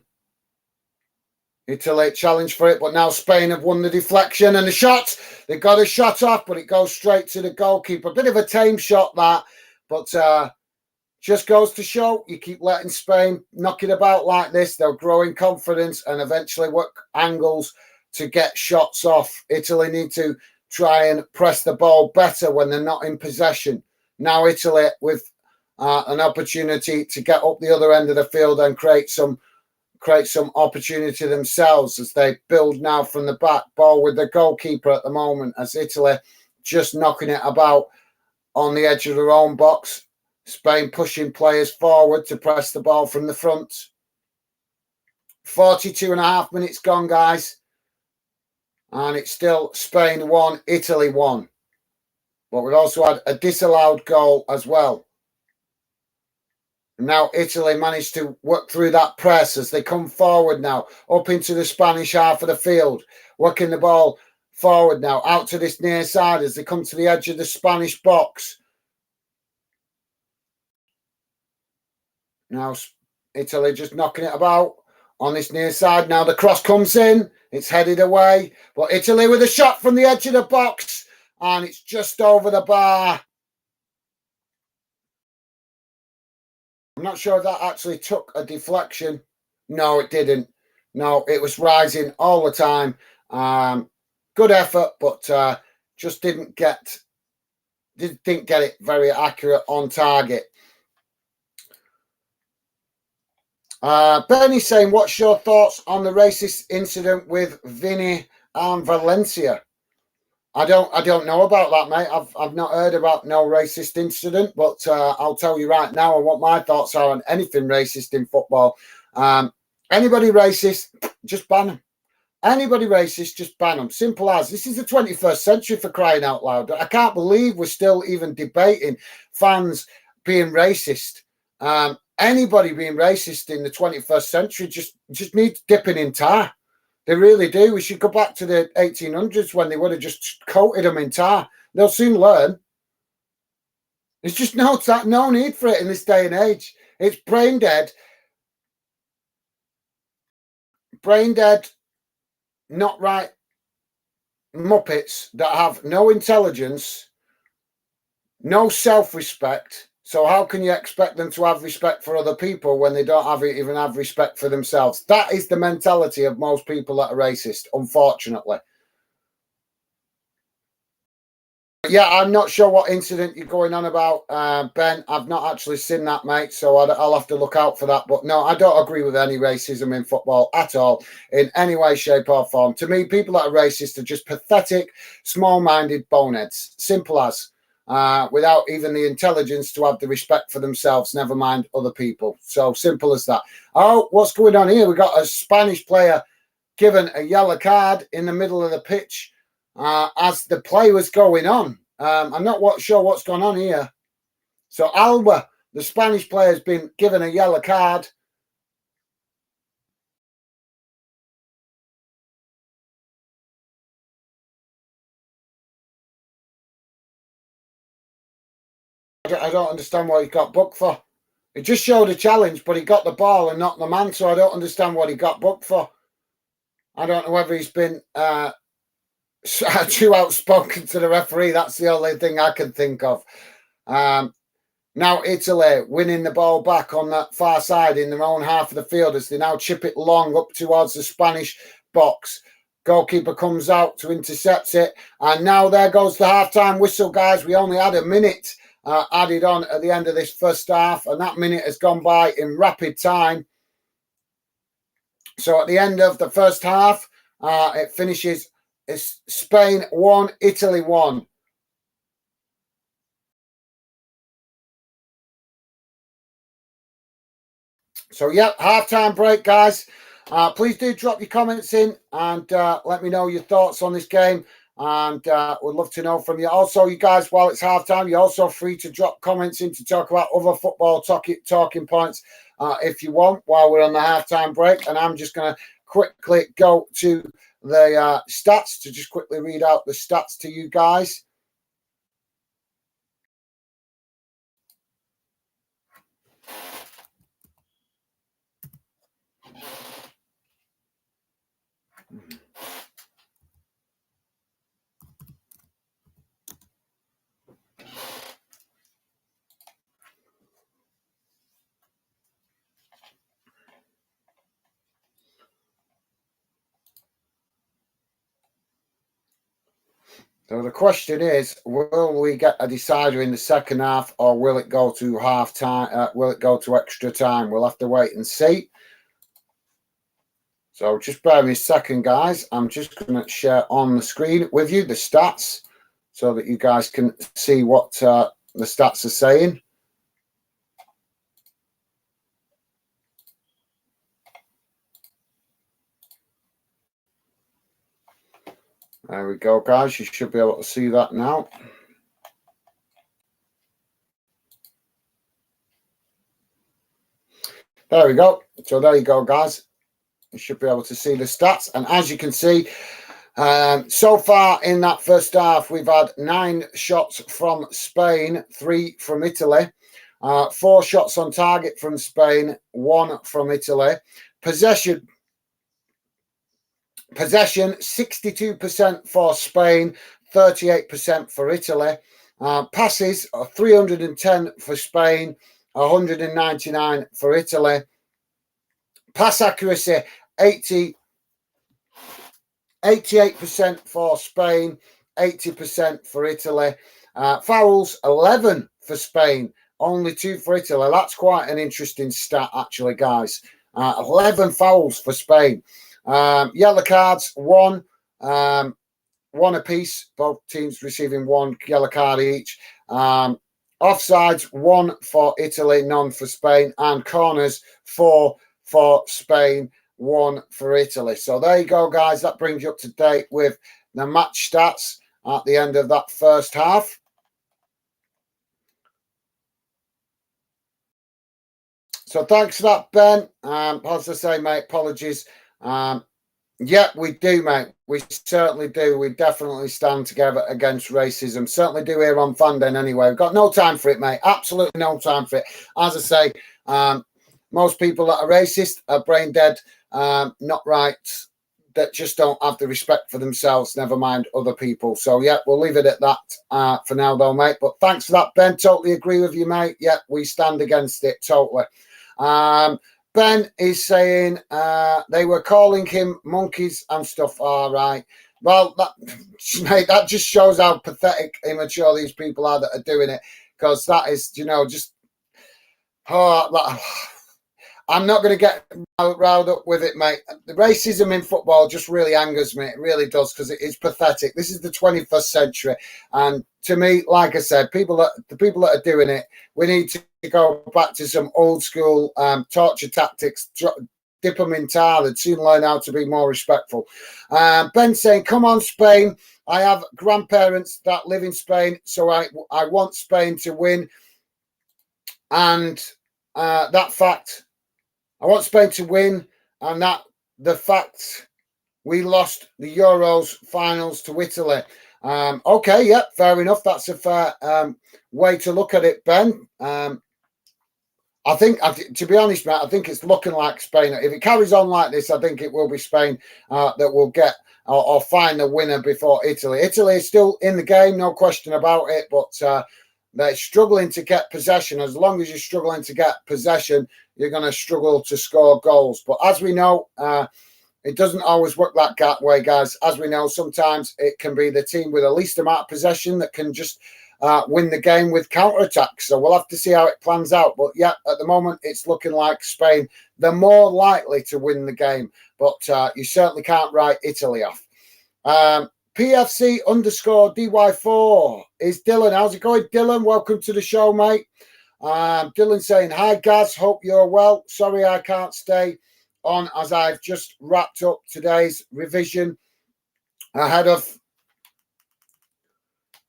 Italy challenge for it, but now Spain have won the deflection and the shot. They got a shot off, but it goes straight to the goalkeeper. A bit of a tame shot that, but just goes to show you keep letting Spain knock it about like this, they'll grow in confidence and eventually work angles to get shots off. Italy need to try and press the ball better when they're not in possession. Now Italy with an opportunity to get up the other end of the field and create some opportunity themselves as they build now from the back. Ball with the goalkeeper at the moment as Italy just knocking it about on the edge of their own box. Spain pushing players forward to press the ball from the front. 42 and a half minutes gone, guys. And it's still Spain 1, Italy 1. But we've also had a disallowed goal as well. Now Italy managed to work through that press as they come forward now, up into the Spanish half of the field, working the ball forward now, out to this near side as they come to the edge of the Spanish box. Now Italy just knocking it about on this near side. Now the cross comes in, it's headed away, but Italy with a shot from the edge of the box, and it's just over the bar. I'm not sure if that actually took a deflection. No, it didn't. No, it was rising all the time. Good effort, but just didn't get it very accurate on target. Bernie's saying, what's your thoughts on the racist incident with Vinny and Valencia? I don't know about that, mate. I've not heard about no racist incident, but I'll tell you right now what my thoughts are on anything racist in football. Anybody racist, just ban them. Anybody racist, just ban them. Simple as. This is the 21st century, for crying out loud. I can't believe we're still even debating fans being racist. anybody being racist in the 21st century just needs dipping in tar. They really do. We should go back to the 1800s when they would have just coated them in tar. They'll soon learn. There's just no need for it in this day and age. It's brain dead, not right muppets that have no intelligence, no self-respect. So how can you expect them to have respect for other people when they don't even have respect for themselves? That is the mentality of most people that are racist, unfortunately. Yeah, I'm not sure what incident you're going on about, Ben. I've not actually seen that, mate, so I'll have to look out for that. But no, I don't agree with any racism in football at all, in any way, shape or form. To me, people that are racist are just pathetic, small-minded boneheads. Simple as. Without even the intelligence to have the respect for themselves, never mind other people. So simple as that. Oh, what's going on here? We got a Spanish player given a yellow card in the middle of the pitch as the play was going on. I'm not sure what's gone on here. So Alba, the Spanish player, has been given a yellow card. I don't understand what he got booked for. It just showed a challenge, but he got the ball and not the man, so I don't understand what he got booked for. I don't know whether he's been too outspoken to the referee. That's the only thing I can think of. Now Italy winning the ball back on that far side in their own half of the field as they now chip it long up towards the Spanish box. Goalkeeper comes out to intercept it. And now there goes the half-time whistle, guys. We only had a minute added on at the end of this first half, and that minute has gone by in rapid time. So at the end of the first half, it finishes Spain 1, Italy 1. So, yeah, half-time break, guys. Please do drop your comments in and let me know your thoughts on this game. And we'd love to know from you. Also, you guys, while it's half-time, you're also free to drop comments in to talk about other football talking points if you want while we're on the half-time break. And I'm just going to quickly go to the stats to just quickly read out the stats to you guys. So the question is, will we get a decider in the second half, or will it go to half time? Will it go to extra time? We'll have to wait and see. So just bear me a second, guys. I'm just going to share on the screen with you the stats so that you guys can see what the stats are saying. There we go, guys. You should be able to see that now. There we go. So there you go, guys. You should be able to see the stats. And as you can see, so far in that first half, we've had 9 shots from Spain, 3 from Italy, 4 shots on target from Spain, 1 from Italy. Possession 62% for Spain, 38% for Italy. Passes are 310 for Spain, 199 for Italy. Pass accuracy 88% for Spain, 80% for Italy. Fouls 11 for Spain, only 2 for Italy. That's quite an interesting stat, actually, guys. 11 fouls for Spain. Yellow cards 1 apiece, both teams receiving 1 yellow card each. Offsides 1 for Italy, none for Spain, and corners 4 for Spain, 1 for Italy. So there you go, guys. That brings you up to date with the match stats at the end of that first half. So thanks for that, Ben. As I say, mate, apologies. Yeah, we do, mate. We certainly do. We definitely stand together against racism. Certainly do here on Fandom anyway. We've got no time for it, mate. Absolutely no time for it. As I say, most people that are racist are brain dead, not right, that just don't have the respect for themselves, never mind other people. So, yeah, we'll leave it at that for now, though, mate. But thanks for that, Ben. Totally agree with you, mate. Yeah, we stand against it, totally. Ben is saying they were calling him monkeys and stuff. All right. Well, that, mate, that just shows how pathetic, immature these people are that are doing it. Because that is, just... I'm not going to get riled up with it, mate. The racism in football just really angers me. It really does, because it is pathetic. This is the 21st century. And to me, like I said, the people that are doing it, we need to go back to some old school torture tactics, dip them in tar, and soon learn how to be more respectful. Ben saying, come on, Spain. I have grandparents that live in Spain, so I want Spain to win. And that fact... I want Spain to win, and that the fact we lost the Euros finals to Italy. Okay, yeah, fair enough. That's a fair way to look at it, Ben. I think, to be honest, mate, I think it's looking like Spain. If it carries on like this, I think it will be Spain that will get or find the winner before Italy. Italy is still in the game, no question about it, but they're struggling to get possession. As long as you're struggling to get possession, you're going to struggle to score goals. But as we know, it doesn't always work that way, guys. As we know, sometimes it can be the team with the least amount of possession that can just win the game with counter-attacks. So we'll have to see how it plans out. But yeah, at the moment, it's looking like Spain. They're more likely to win the game. But you certainly can't write Italy off. PFC_DY4 is Dylan. How's it going, Dylan? Welcome to the show, mate. Dylan saying, hi, Gaz. Hope you're well. Sorry I can't stay on as I've just wrapped up today's revision ahead of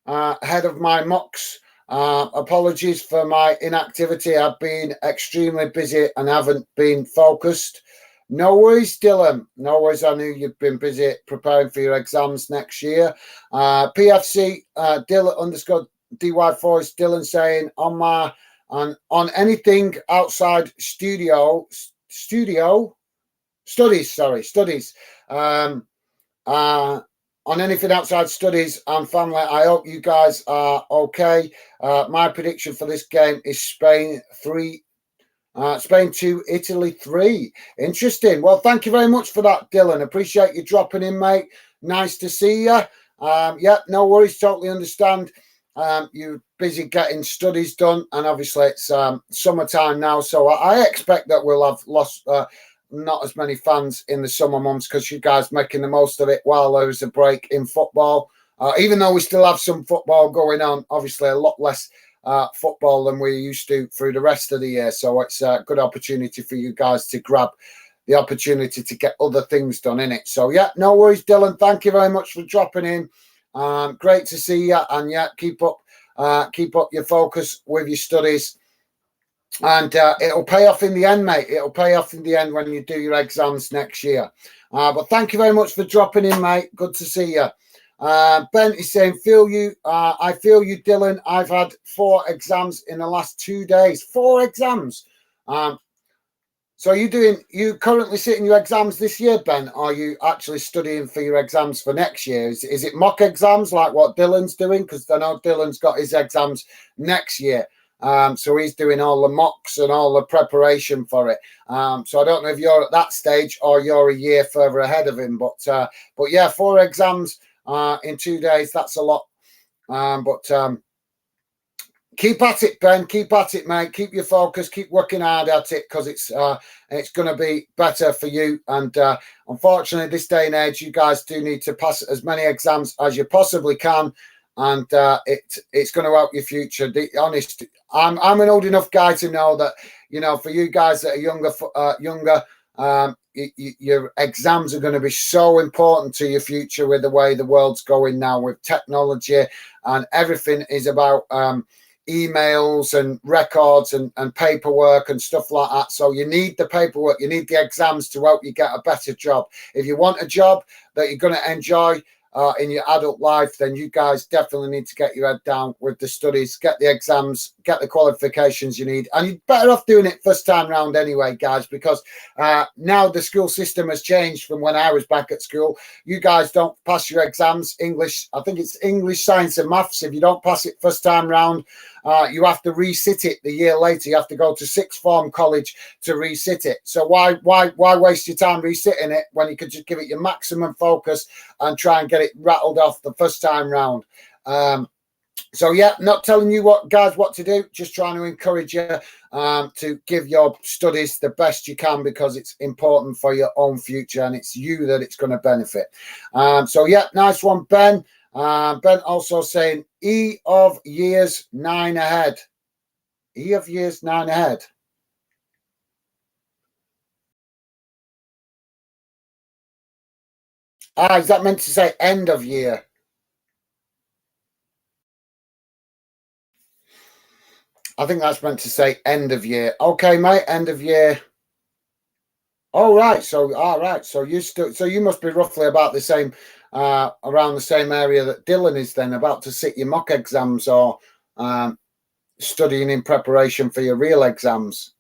my mocks. Apologies for my inactivity. I've been extremely busy and haven't been focused. No worries, Dylan. No worries. I knew you'd been busy preparing for your exams next year. PFC Dylan_DY4 is Dylan saying on anything outside studies. On anything outside studies and family, I hope you guys are okay. My prediction for this game is Spain 3. Spain 2, Italy 3. Interesting. Well, thank you very much for that, Dylan. Appreciate you dropping in, mate. Nice to see you. Yeah, no worries. Totally understand. You're busy getting studies done, and obviously it's summertime now, so I expect that we'll have lost not as many fans in the summer months because you guys making the most of it while there's a break in football. Even though we still have some football going on, obviously a lot less football than we're used to through the rest of the year. So it's a good opportunity for you guys to grab the opportunity to get other things done in it. So yeah, no worries, Dylan. Thank you very much for dropping in. Great to see you, and yeah, keep up your focus with your studies, and it'll pay off in the end, mate. It'll pay off in the end when you do your exams next year. But thank you very much for dropping in, mate. Good to see you. Ben is saying, feel you. I feel you, Dylan. I've had 4 exams in the last 2 days. 4 exams. So you currently sitting your exams this year, Ben? Or are you actually studying for your exams for next year? Is it mock exams like what Dylan's doing? Because I know Dylan's got his exams next year. So he's doing all the mocks and all the preparation for it. So I don't know if you're at that stage or you're a year further ahead of him. But yeah, 4 exams in 2 days. That's a lot. Keep at it, Ben. Keep at it, mate. Keep your focus. Keep working hard at it, because it's going to be better for you. And unfortunately, this day and age, you guys do need to pass as many exams as you possibly can, and it's going to help your future. Honest, I'm an old enough guy to know that, for you guys that are younger, your exams are going to be so important to your future with the way the world's going now with technology, and everything is about emails and records and paperwork and stuff like that. So you need the paperwork, you need the exams to help you get a better job. If you want a job that you're going to enjoy in your adult life, then you guys definitely need to get your head down with the studies, get the exams, get the qualifications you need. And you're better off doing it first time round anyway, guys, because now the school system has changed from when I was back at school. You guys don't pass your exams, English, I think it's English, science and maths. If you don't pass it first time round, you have to resit it the year later. You have to go to sixth form college to resit it. So why waste your time resitting it when you could just give it your maximum focus and try and get it rattled off the first time round? So yeah, not telling you what to do, just trying to encourage you to give your studies the best you can, because it's important for your own future and it's you that it's going to benefit. So yeah, nice one, Ben. Ben also saying E of years 9 ahead. E of years 9 ahead. Is that meant to say end of year? I think that's meant to say end of year. Okay, mate, end of year. All right. So, all right. So you must be roughly about the same, around the same area that Dylan is then, about to sit your mock exams or studying in preparation for your real exams.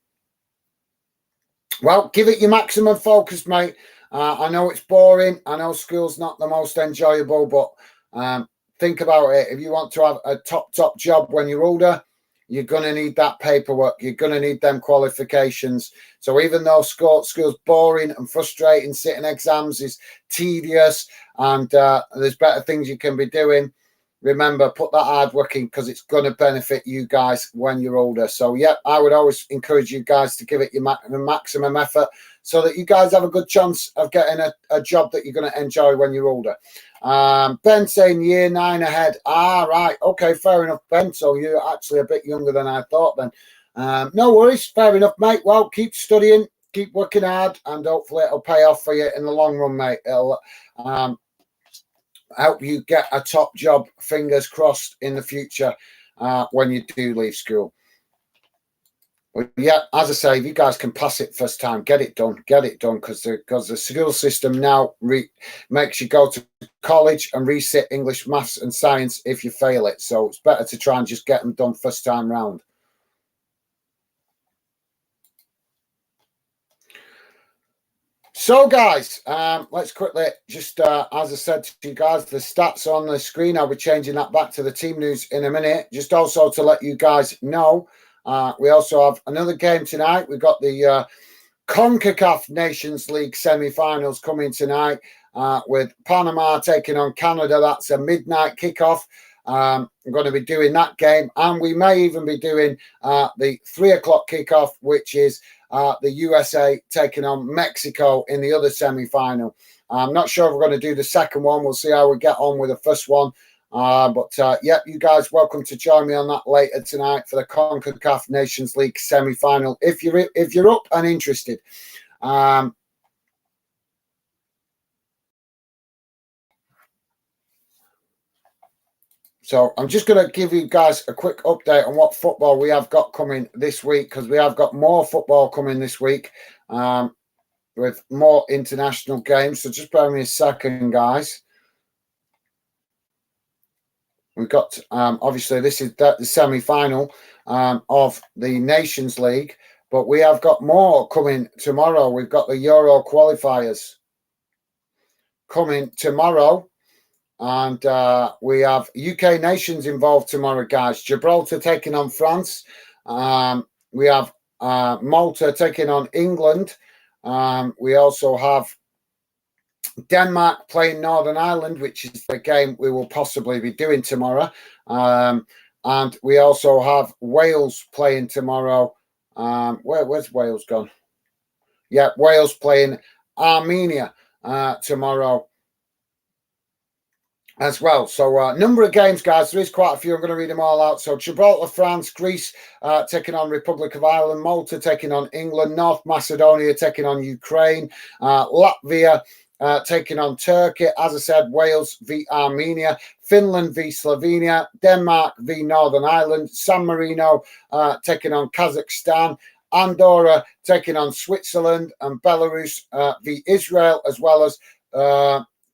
Well, give it your maximum focus, mate. I know it's boring. I know school's not the most enjoyable, but think about it. If you want to have a top job when you're older, you're going to need that paperwork. You're going to need them qualifications. So even though school's boring and frustrating, sitting exams is tedious, and there's better things you can be doing, remember, put that hard work in, because it's going to benefit you guys when you're older. So, yeah, I would always encourage you guys to give it your maximum effort so that you guys have a good chance of getting a job that you're going to enjoy when you're older. Ben saying year 9 ahead. Right. Okay, fair enough, Ben. So you're actually a bit younger than I thought then. No worries. Fair enough, mate. Well, keep studying, keep working hard, and hopefully it'll pay off for you in the long run, mate. It'll help you get a top job, fingers crossed, in the future when you do leave school. But yeah, as I say, if you guys can pass it first time, get it done, because the school system now makes you go to college and resit English, maths and science if you fail it. So it's better to try and just get them done first time round. So, guys, let's quickly just, as I said to you guys, the stats on the screen, I'll be changing that back to the team news in a minute. Just also to let you guys know, we also have another game tonight. We've got the CONCACAF Nations League semi-finals coming tonight with Panama taking on Canada. That's a midnight kickoff. I'm going to be doing that game, and we may even be doing the 3 o'clock kickoff, which is the USA taking on Mexico in the other semi-final. I'm not sure if we're going to do the second one. We'll see how we get on with the first one. Yeah, you guys welcome to join me on that later tonight for the CONCACAF Nations League semi-final if you're up and interested. So I'm just going to give you guys a quick update on what football we have got coming this week, because we have got more football coming this week with more international games. So just bear with me a second, guys. We've got, obviously, this is the semi-final of the Nations League, but we have got more coming tomorrow. We've got the Euro qualifiers coming tomorrow. And we have UK nations involved tomorrow, guys. Gibraltar taking on France. We have Malta taking on England. We also have Denmark playing Northern Ireland, which is the game we will possibly be doing tomorrow. And we also have Wales playing tomorrow. Where's Wales gone? Yeah, Wales playing Armenia tomorrow as well. So number of games, guys. There is quite a few. I'm going to read them all out. So Gibraltar, France, Greece taking on Republic of Ireland, Malta taking on England, North Macedonia taking on Ukraine, Latvia taking on Turkey. As I said, Wales v Armenia, Finland v Slovenia, Denmark v Northern Ireland, San Marino taking on Kazakhstan, Andorra taking on Switzerland, and Belarus v Israel, as well as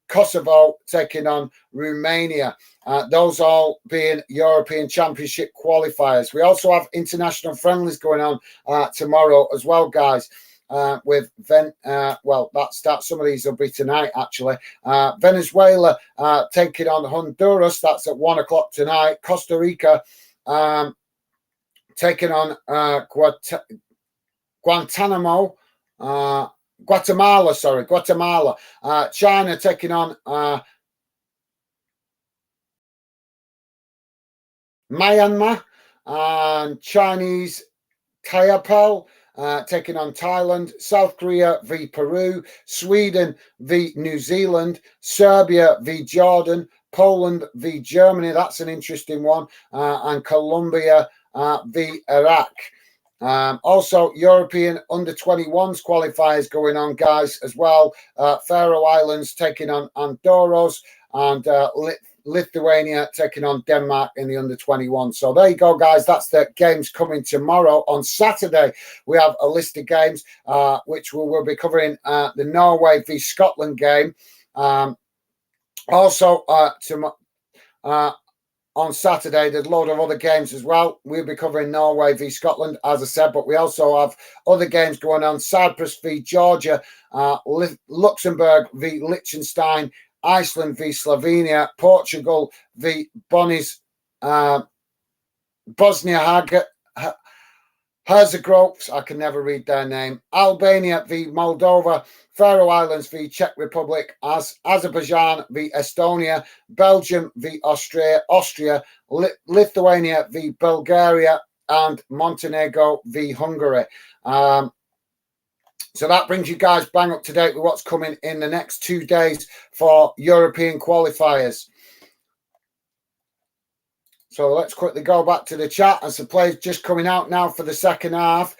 Kosovo taking on Romania. Those all being European Championship qualifiers. We also have international friendlies going on tomorrow as well, guys. With some of these will be tonight actually. Venezuela taking on Honduras. That's at 1 o'clock tonight. Costa Rica taking on Guatemala. China taking on Myanmar, and Chinese Taipei taking on Thailand, South Korea v Peru, Sweden v New Zealand, Serbia v Jordan, Poland v Germany, that's an interesting one, and Colombia v Iraq. Also, European under-21s qualifiers going on, guys, as well. Faroe Islands taking on Andorras, and Lithuania taking on Denmark in the under-21. So there you go, guys. That's the games coming tomorrow. On Saturday, we have a list of games, which we will be covering the Norway v Scotland game. Also, on Saturday, there's a load of other games as well. We'll be covering Norway v Scotland, as I said, but we also have other games going on. Cyprus v Georgia, Luxembourg v Liechtenstein, Iceland v Slovenia, Portugal v Bosnia-Herzegovina, I can never read their name, Albania v Moldova, Faroe Islands v Czech Republic, Azerbaijan v Estonia, Belgium v Austria, Lithuania v Bulgaria, and Montenegro v Hungary. So that brings you guys bang up to date with what's coming in the next 2 days for European qualifiers. So let's quickly go back to the chat and some players just coming out now for the second half.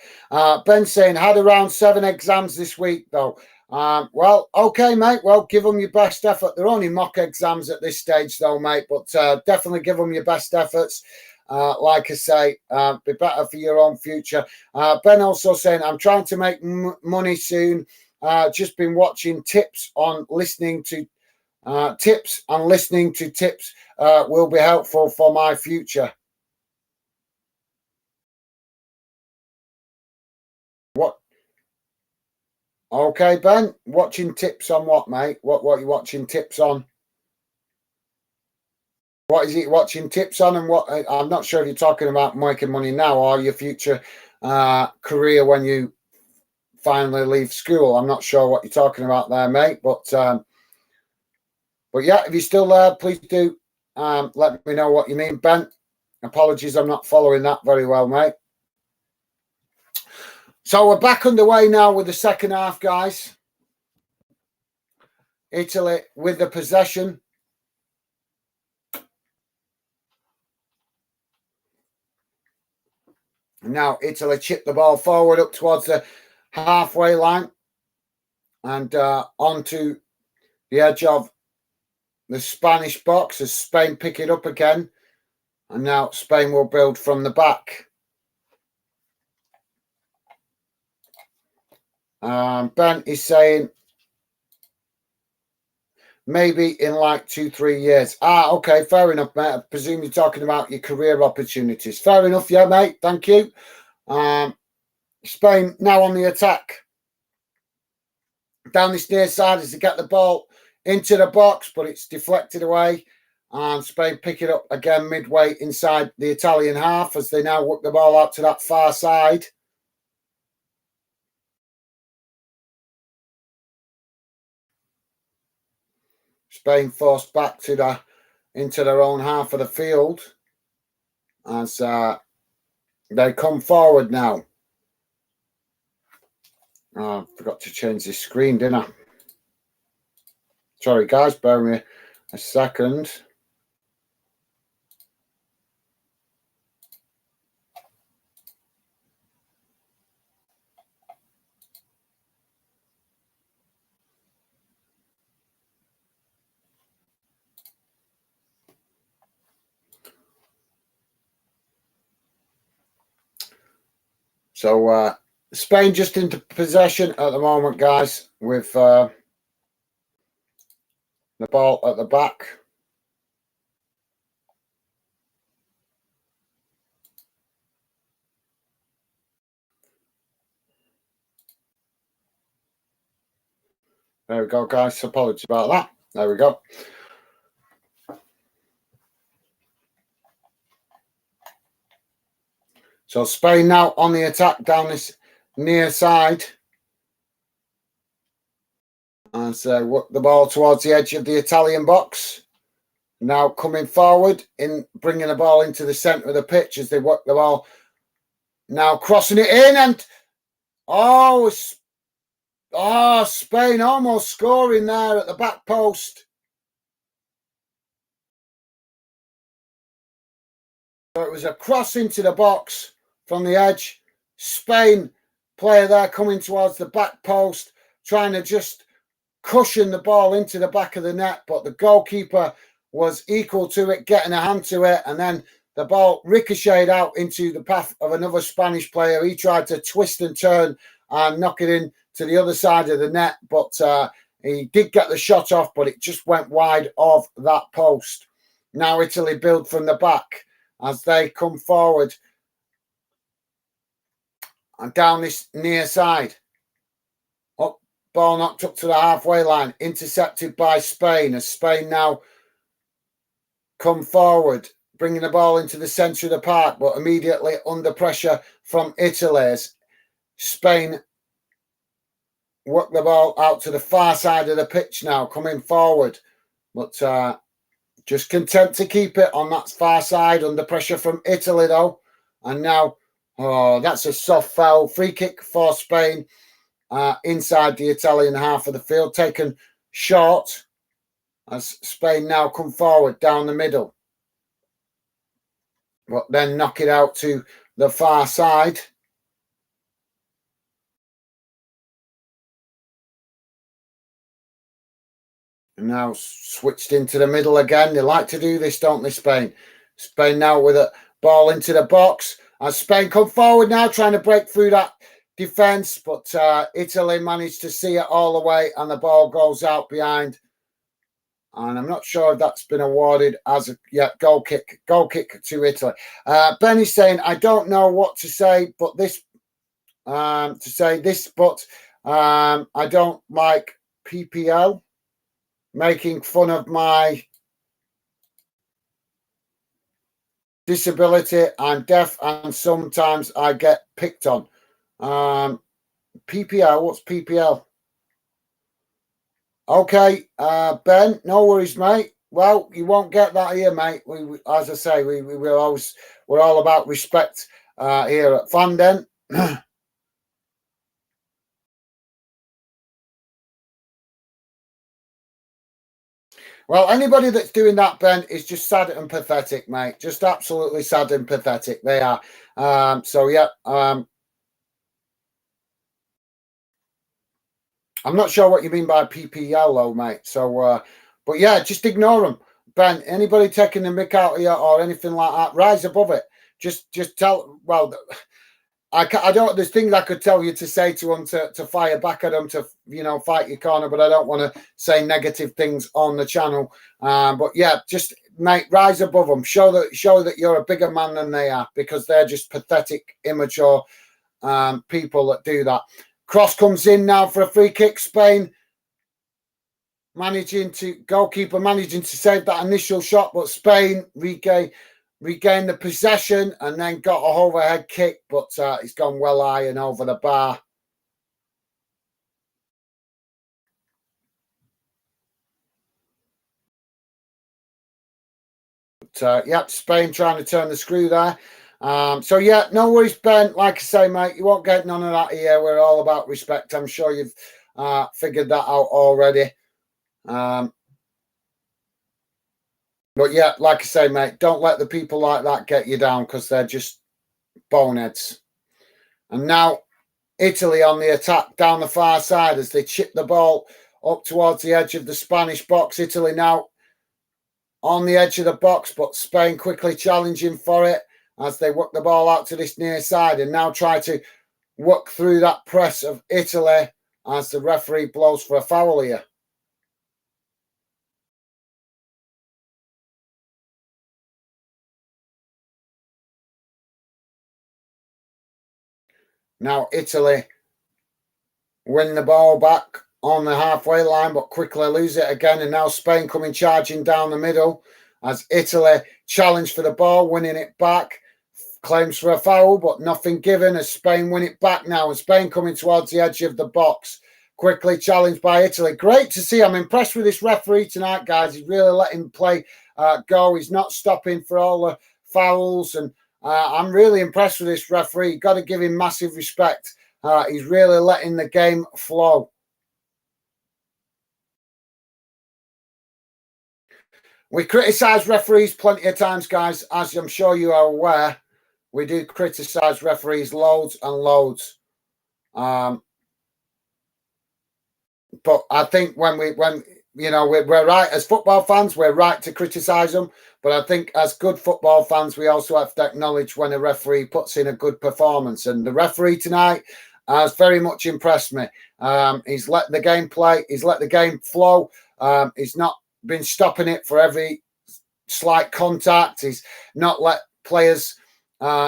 Ben saying, had around 7 exams this week, though. Well, okay, mate. Well, give them your best effort. They're only mock exams at this stage, though, mate. But definitely give them your best efforts. Like I say, be better for your own future. Ben also saying, I'm trying to make money soon. Just been watching tips on listening to tips will be helpful for my future. What? Okay, Ben, watching tips on what, mate? What are you watching tips on? What is it watching tips on, and what? I'm not sure if you're talking about making money now or your future career when you finally leave school. I'm not sure what you're talking about there, mate. But yeah, if you're still there, please do let me know what you mean, Ben. Apologies, I'm not following that very well, mate. So we're back underway now with the second half, guys. Italy with the possession. Now Italy chip the ball forward up towards the halfway line and onto the edge of the Spanish box as Spain pick it up again. And now Spain will build from the back. Ben is saying maybe in like 2-3 years. Okay, fair enough, mate. I presume you're talking about your career opportunities. Fair enough, yeah, mate. Thank you. Spain now on the attack. Down this near side as they get the ball into the box, but it's deflected away. And Spain pick it up again midway inside the Italian half as they now work the ball out to that far side. Spain forced back to into their own half of the field as they come forward now. I forgot to change the screen, didn't I? Sorry, guys, bear with me a second. So Spain just into possession at the moment, guys, with the ball at the back. There we go, guys. Apologies about that. There we go. So Spain now on the attack down this near side. And so work the ball towards the edge of the Italian box. Now coming forward, in bringing the ball into the centre of the pitch as they work the ball. Now crossing it in and Spain almost scoring there at the back post. So it was a cross into the box from the edge. Spain player there coming towards the back post, trying to just cushion the ball into the back of the net, but the goalkeeper was equal to it, getting a hand to it, and then the ball ricocheted out into the path of another Spanish player. He tried to twist and turn and knock it in to the other side of the net, but he did get the shot off, but it just went wide of that post. Now Italy build from the back as they come forward and down this near side. Up, ball knocked up to the halfway line, intercepted by Spain, as Spain now come forward, bringing the ball into the centre of the park, but immediately under pressure from Italy as Spain work the ball out to the far side of the pitch now, coming forward, but just content to keep it on that far side under pressure from Italy though. And now, that's a soft foul. Free kick for Spain inside the Italian half of the field, taken short as Spain now come forward down the middle, but then knock it out to the far side. And now switched into the middle again. They like to do this, don't they, Spain? Spain now with a ball into the box. As Spain come forward now, trying to break through that defence, but Italy managed to see it all the way, and the ball goes out behind. And I'm not sure if that's been awarded as a goal kick to Italy. Ben is saying, I don't know what to say, but this I don't like PPL making fun of my disability. I'm deaf and sometimes I get picked on. PPL, what's PPL? Okay, Ben, no worries, mate. Well, you won't get that here, mate. We as I say, we're all about respect here at Fanden. Well, anybody that's doing that, Ben, is just sad and pathetic, mate. Just absolutely sad and pathetic. They are. So yeah. I'm not sure what you mean by PPL, though, mate. So, but yeah, just ignore them, Ben. Anybody taking the mick out of you or anything like that, rise above it. Just tell. Well, I don't. There's things I could tell you to say to them to fire back at them, to fight your corner, but I don't want to say negative things on the channel. But yeah, just mate, rise above them. Show that you're a bigger man than they are, because they're just pathetic, immature people that do that. Cross comes in now for a free kick. Spain goalkeeper managing to save that initial shot, but Spain regained the possession and then got a overhead kick, but it's gone well high and over the bar. But yep, Spain trying to turn the screw there. So yeah, no worries, Ben. Like I say, mate, you won't get none of that here. We're all about respect. I'm sure you've figured that out already. But yeah, like I say, mate, don't let the people like that get you down, because they're just boneheads. And now Italy on the attack down the far side as they chip the ball up towards the edge of the Spanish box. Italy now on the edge of the box, but Spain quickly challenging for it as they work the ball out to this near side and now try to work through that press of Italy as the referee blows for a foul here. Now Italy win the ball back on the halfway line, but quickly lose it again. And now Spain coming charging down the middle as Italy challenge for the ball, winning it back. Claims for a foul, but nothing given as Spain win it back now. And Spain coming towards the edge of the box. Quickly challenged by Italy. Great to see. I'm impressed with this referee tonight, guys. He's really letting play go. He's not stopping for all the fouls. And I'm really impressed with this referee. You've got to give him massive respect. He's really letting the game flow. We criticise referees plenty of times, guys, as I'm sure you are aware. We do criticise referees loads and loads. But I think when you know, we're right as football fans, we're right to criticise them. But I think as good football fans, we also have to acknowledge when a referee puts in a good performance. And the referee tonight has very much impressed me. He's let the game play. He's let the game flow. He's not been stopping it for every slight contact. He's not let players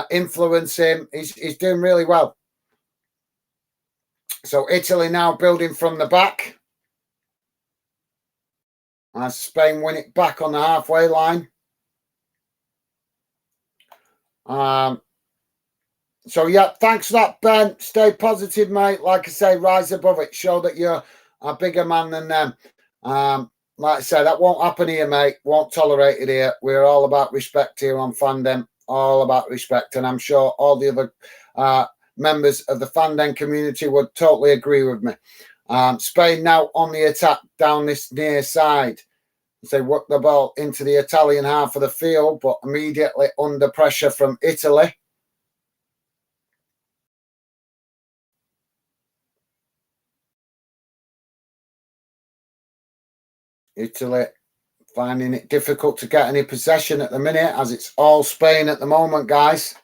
influence him. He's doing really well. So Italy now building from the back as Spain win it back on the halfway line. So yeah, thanks for that, Ben. Stay positive, mate. Like I say, rise above it. Show that you're a bigger man than them. Like I say, that won't happen here, mate. Won't tolerate it here. We're all about respect here on Fandom. All about respect. And I'm sure all the other members of the Fandom community would totally agree with me. Spain now on the attack down this near side. They work the ball into the Italian half of the field, but immediately under pressure from Italy. Italy finding it difficult to get any possession at the minute, as it's all Spain at the moment, guys.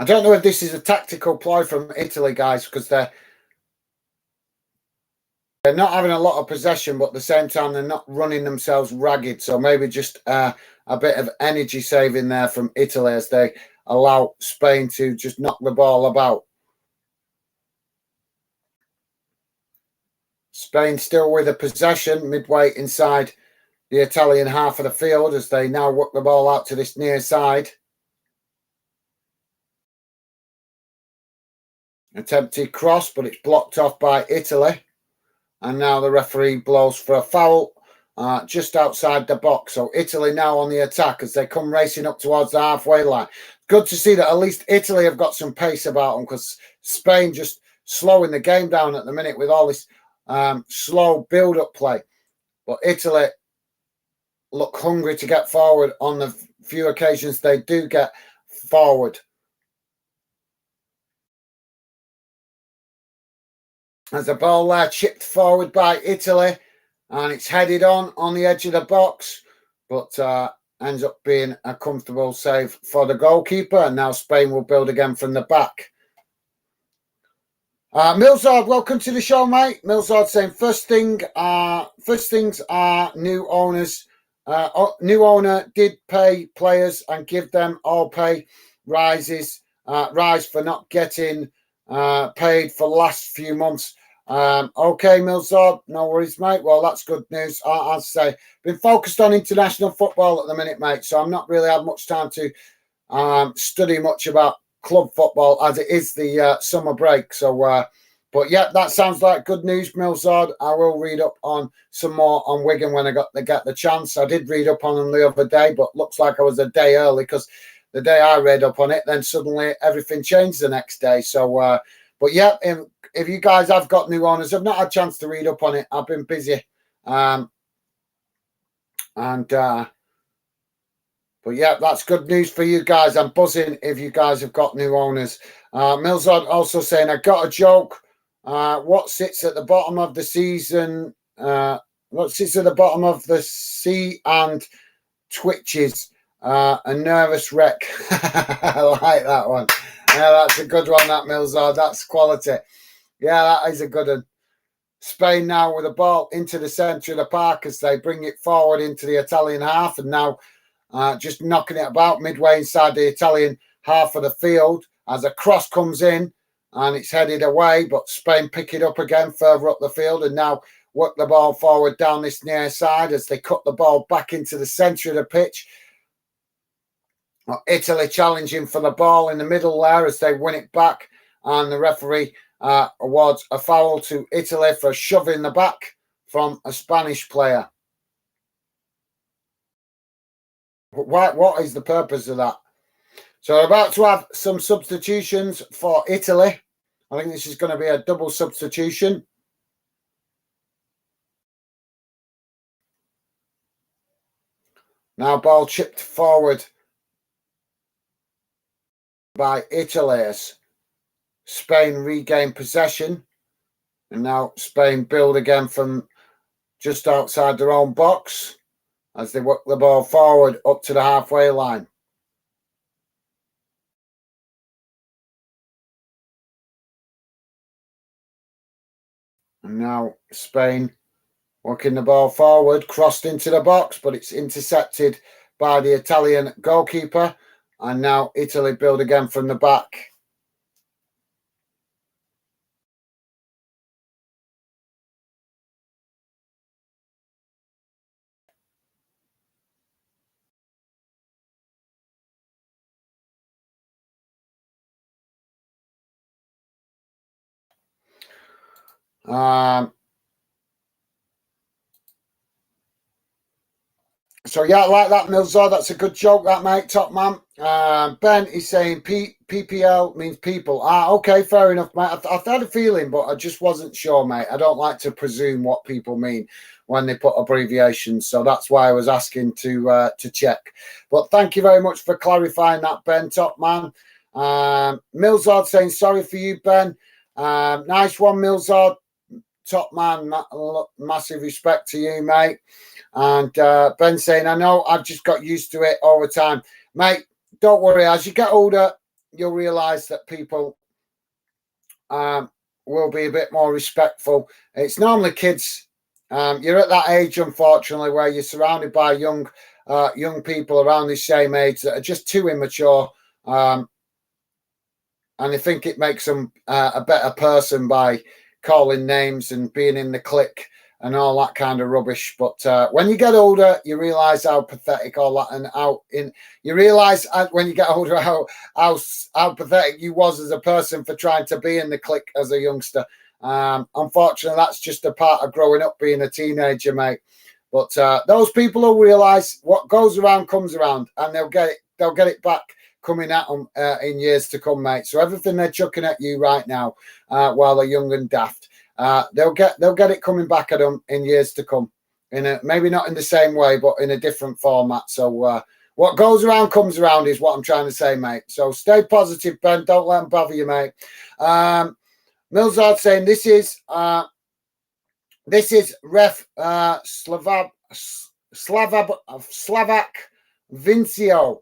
I don't know if this is a tactical ploy from Italy, guys, because they're not having a lot of possession, but at the same time, they're not running themselves ragged. So maybe just a bit of energy saving there from Italy as they allow Spain to just knock the ball about. Spain still with a possession midway inside the Italian half of the field as they now work the ball out to this near side. Attempted cross, but it's blocked off by Italy. And now the referee blows for a foul just outside the box. So Italy now on the attack as they come racing up towards the halfway line. Good to see that at least Italy have got some pace about them, because Spain just slowing the game down at the minute with all this slow build-up play. But Italy look hungry to get forward on the few occasions they do get forward. As the ball there chipped forward by Italy, and it's headed on the edge of the box, but ends up being a comfortable save for the goalkeeper. And now Spain will build again from the back. Milzard, welcome to the show, mate. Milzard saying first things are new owners. New owner did pay players and give them all pay rise for not getting paid for the last few months. Okay, Milzard, no worries, mate. Well, that's good news. I'd say been focused on international football at the minute, mate, so I'm not really had much time to study much about club football as it is the summer break. So but yeah, that sounds like good news, Milzard. I will read up on some more on Wigan when I get the chance. I did read up on them the other day, but looks like I was a day early, because the day I read up on it, then suddenly everything changed the next day. So but yeah, if you guys have got new owners, I've not had a chance to read up on it. I've been busy. But yeah, that's good news for you guys. I'm buzzing if you guys have got new owners. Milzard also saying, I got a joke. What sits at the bottom of the season what sits at the bottom of the sea and twitches. A nervous wreck. I like that one. Yeah, that's a good one, that Milzard. That's quality. Yeah, that is a good one. Spain now with the ball into the centre of the park as they bring it forward into the Italian half, and now just knocking it about midway inside the Italian half of the field as a cross comes in and it's headed away, but Spain pick it up again further up the field and now work the ball forward down this near side as they cut the ball back into the centre of the pitch. Italy challenging for the ball in the middle there as they win it back, and the referee awards a foul to Italy for shoving the back from a Spanish player. What is the purpose of that? So we're about to have some substitutions for Italy. I think this is going to be a double substitution. Now ball chipped forward by Italy as Spain regain possession. And now Spain build again from just outside their own box as they work the ball forward up to the halfway line. And now Spain working the ball forward, crossed into the box, but it's intercepted by the Italian goalkeeper. And now Italy build again from the back. So yeah, I like that, Milzo. That's a good joke, that, mate. Top man. Ben is saying PPL means people. Okay, fair enough, mate. I've had a feeling, but I just wasn't sure, mate. I don't like to presume what people mean when they put abbreviations, so that's why I was asking to check. But thank you very much for clarifying that, Ben. Top man. Milzard saying sorry for you, Ben. Nice one, Milzard. Top man. Massive respect to you, mate. And Ben saying, I know I've just got used to it all the time. Mate, don't worry. As you get older, you'll realise that people will be a bit more respectful. It's normally kids. You're at that age, unfortunately, where you're surrounded by young people around the same age that are just too immature. And they think it makes them a better person by calling names and being in the clique and all that kind of rubbish. But when you get older, you realise how pathetic all that and you realise when you get older how pathetic you was as a person for trying to be in the clique as a youngster. Unfortunately, that's just a part of growing up, being a teenager, mate. But those people will realise what goes around comes around, and they'll get it back coming at them in years to come, mate. So everything they're chucking at you right now, while they're young and daft, they'll get it coming back at them in years to come. Maybe not in the same way, but in a different format. So what goes around comes around is what I'm trying to say, mate. So stay positive, Ben. Don't let them bother you, mate. Milzard saying this is ref Slovak Vincio.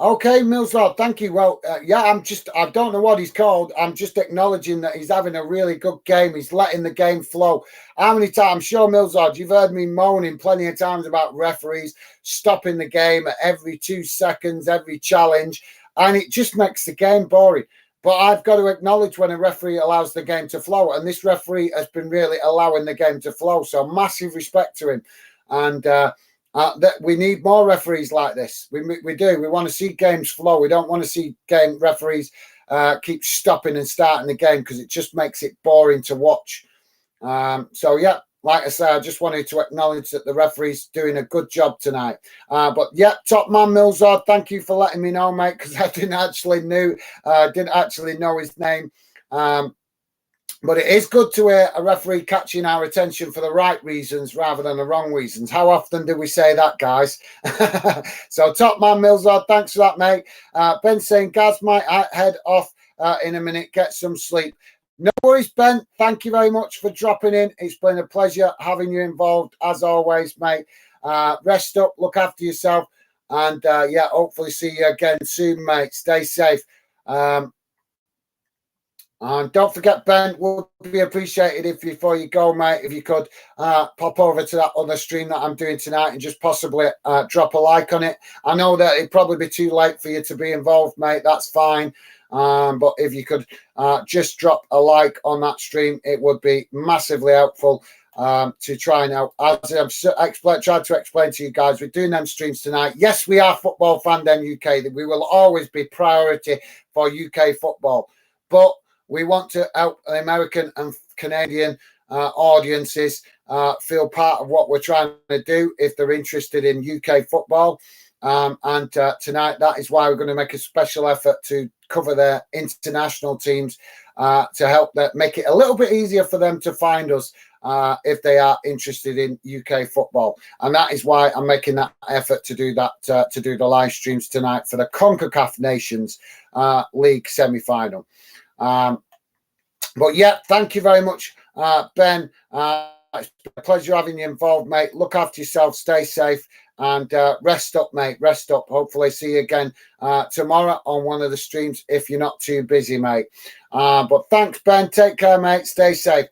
Okay, Milzard, thank you. Well, yeah, I don't know what he's called. I'm just acknowledging that he's having a really good game. He's letting the game flow. How many times? I'm sure, Milzard, you've heard me moaning plenty of times about referees stopping the game at every 2 seconds, every challenge, and it just makes the game boring. But I've got to acknowledge when a referee allows the game to flow, and this referee has been really allowing the game to flow. So massive respect to him. And that we need more referees like this. We do. We want to see games flow. We don't want to see referees keep stopping and starting the game because it just makes it boring to watch. So yeah, like I say, I just wanted to acknowledge that the referee's doing a good job tonight. But yeah, top man Milzard, thank you for letting me know, mate, because I didn't actually know his name. But it is good to hear a referee catching our attention for the right reasons rather than the wrong reasons. How often do we say that, guys? So top man Milzard, thanks for that, mate. Ben saying Gaz might head off in a minute, get some sleep. No worries, Ben. Thank you very much for dropping in. It's been a pleasure having you involved, as always, mate. Rest up, look after yourself, and yeah, hopefully see you again soon, mate. Stay safe. And don't forget, Ben, would be appreciated if before you go, mate, if you could pop over to that other stream that I'm doing tonight and just possibly drop a like on it. I know that it'd probably be too late for you to be involved, mate. That's fine. But if you could just drop a like on that stream, it would be massively helpful to try and help. As I've tried to explain to you guys, we're doing them streams tonight. Yes, we are Football Fandom UK. We will always be priority for UK football. But we want to help the American and Canadian audiences feel part of what we're trying to do if they're interested in UK football. And tonight, that is why we're going to make a special effort to cover their international teams to help make it a little bit easier for them to find us if they are interested in UK football. And that is why I'm making that effort to do that, to do the live streams tonight for the CONCACAF Nations League semi-final. But yeah, thank you very much, Ben. It's been a pleasure having you involved, mate. Look after yourself, stay safe, and rest up, mate. Rest up. Hopefully, see you again tomorrow on one of the streams if you're not too busy, mate. But thanks, Ben. Take care, mate. Stay safe.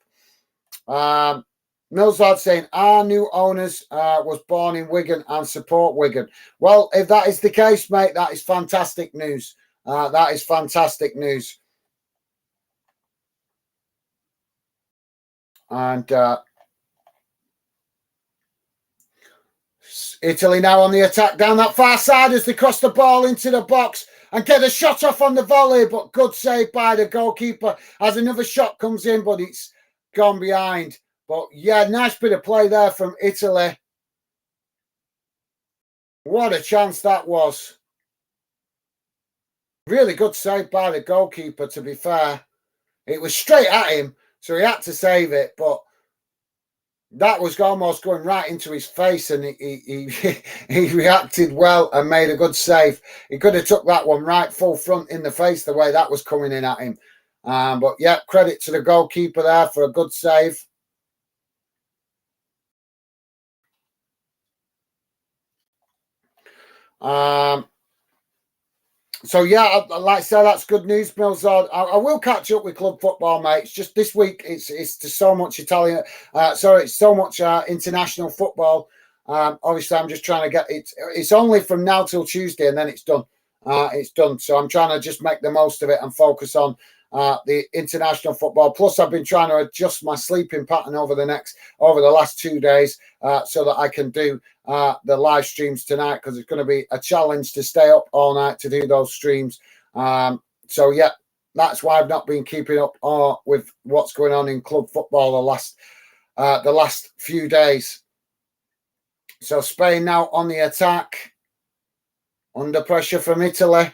Millsard saying our new owners was born in Wigan and support Wigan. Well, if that is the case, mate, that is fantastic news. That is fantastic news. And Italy now on the attack down that far side as they cross the ball into the box and get a shot off on the volley, but good save by the goalkeeper as another shot comes in, but it's gone behind. But yeah, nice bit of play there from Italy. What a chance that was. Really good save by the goalkeeper, to be fair. It was straight at him, so he had to save it, but that was almost going right into his face, and he reacted well and made a good save. He could have took that one right full front in the face the way that was coming in at him. But yeah, credit to the goalkeeper there for a good save. So yeah, like I said, that's good news, Millsard. I will catch up with club football, mate. It's just this week. It's just so much Italian. It's so much international football. Obviously, I'm just trying to get it. It's only from now till Tuesday, and then it's done. It's done. So I'm trying to just make the most of it and focus on the international football. Plus, I've been trying to adjust my sleeping pattern over the last 2 days so that I can do the live streams tonight, because it's going to be a challenge to stay up all night to do those streams. So yeah, that's why I've not been keeping up with what's going on in club football the last few days. So Spain now on the attack, under pressure from Italy.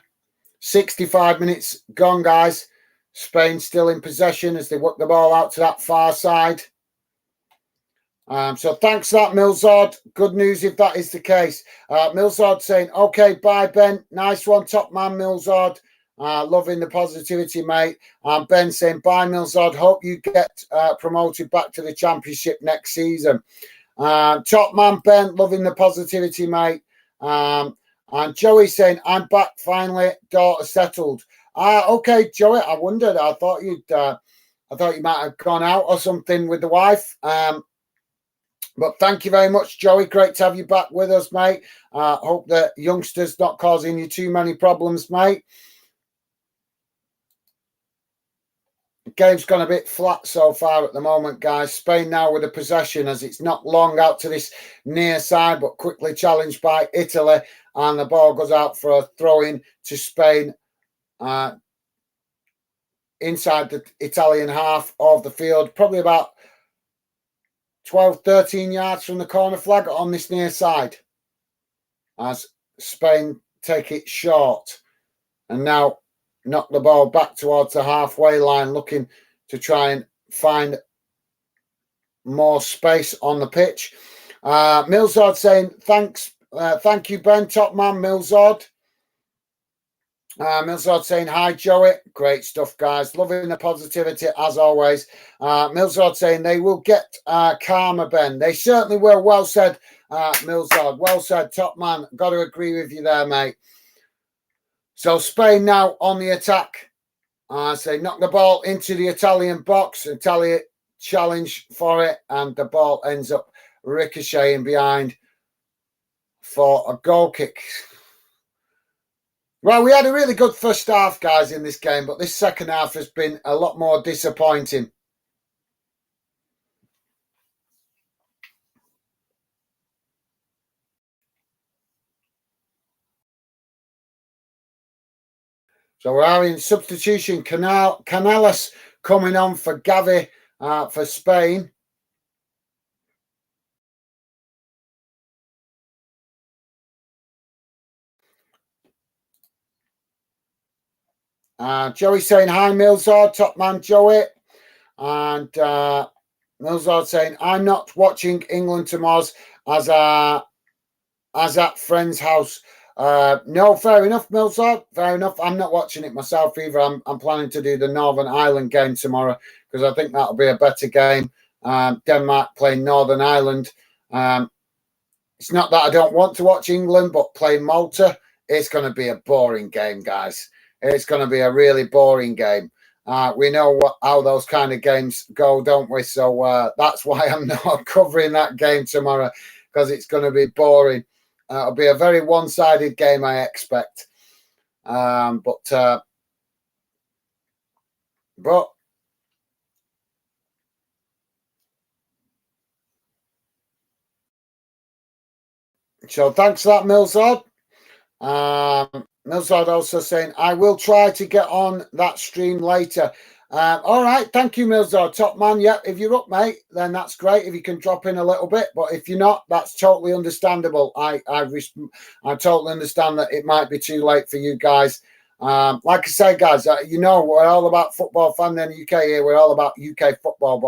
65 minutes gone, guys. Spain still in possession as they work the ball out to that far side. So thanks for that, Millsard. Good news if that is the case. Millsard saying, okay, bye, Ben. Nice one, top man, Millsard. Loving the positivity, mate. Ben saying, bye, Millsard. Hope you get promoted back to the championship next season. Top man, Ben. Loving the positivity, mate. And Joey saying, I'm back finally. Daughter settled. Okay, Joey. I wondered. I thought you might have gone out or something with the wife. But thank you very much, Joey. Great to have you back with us, mate. Hope the youngsters not causing you too many problems, mate. The game's gone a bit flat so far at the moment, guys. Spain now with a possession as it's not long out to this near side, but quickly challenged by Italy. And the ball goes out for a throw-in to Spain inside the Italian half of the field. Probably about 12, 13 yards from the corner flag on this near side as Spain take it short and now knock the ball back towards the halfway line, looking to try and find more space on the pitch. Millsard saying, thank you, Ben, top man, Millsard. Millsard saying, hi, Joey. Great stuff, guys. Loving the positivity, as always. Millsard saying, they will get karma, Ben. They certainly will. Well said, Millsard. Well said, top man. Got to agree with you there, mate. So Spain now on the attack. Say, knock the ball into the Italian box. Italia challenge for it, and the ball ends up ricocheting behind for a goal kick. Well, we had a really good first half, guys, in this game, but this second half has been a lot more disappointing. So we're having substitution. Canales coming on for Gavi for Spain. Joey saying, hi, Millsard, top man, Joey. And Millsard saying, I'm not watching England tomorrow as at friend's house. No, fair enough, Millsard. Fair enough. I'm not watching it myself either. I'm planning to do the Northern Ireland game tomorrow because I think that'll be a better game. Denmark playing Northern Ireland. It's not that I don't want to watch England, but playing Malta, it's going to be a boring game, guys. It's going to be a really boring game. We know how those kind of games go, don't we? So that's why I'm not covering that game tomorrow, because it's going to be boring. It'll be a very one-sided game, I expect. But so thanks for that, Millsard. Millsard also saying, I will try to get on that stream later. All right, thank you, Millsard, top man. Yeah, if you're up, mate, then that's great. If you can drop in a little bit, but if you're not, that's totally understandable. I totally understand that it might be too late for you guys. Like I say, guys, you know we're all about football. Fan in the UK here, we're all about UK football,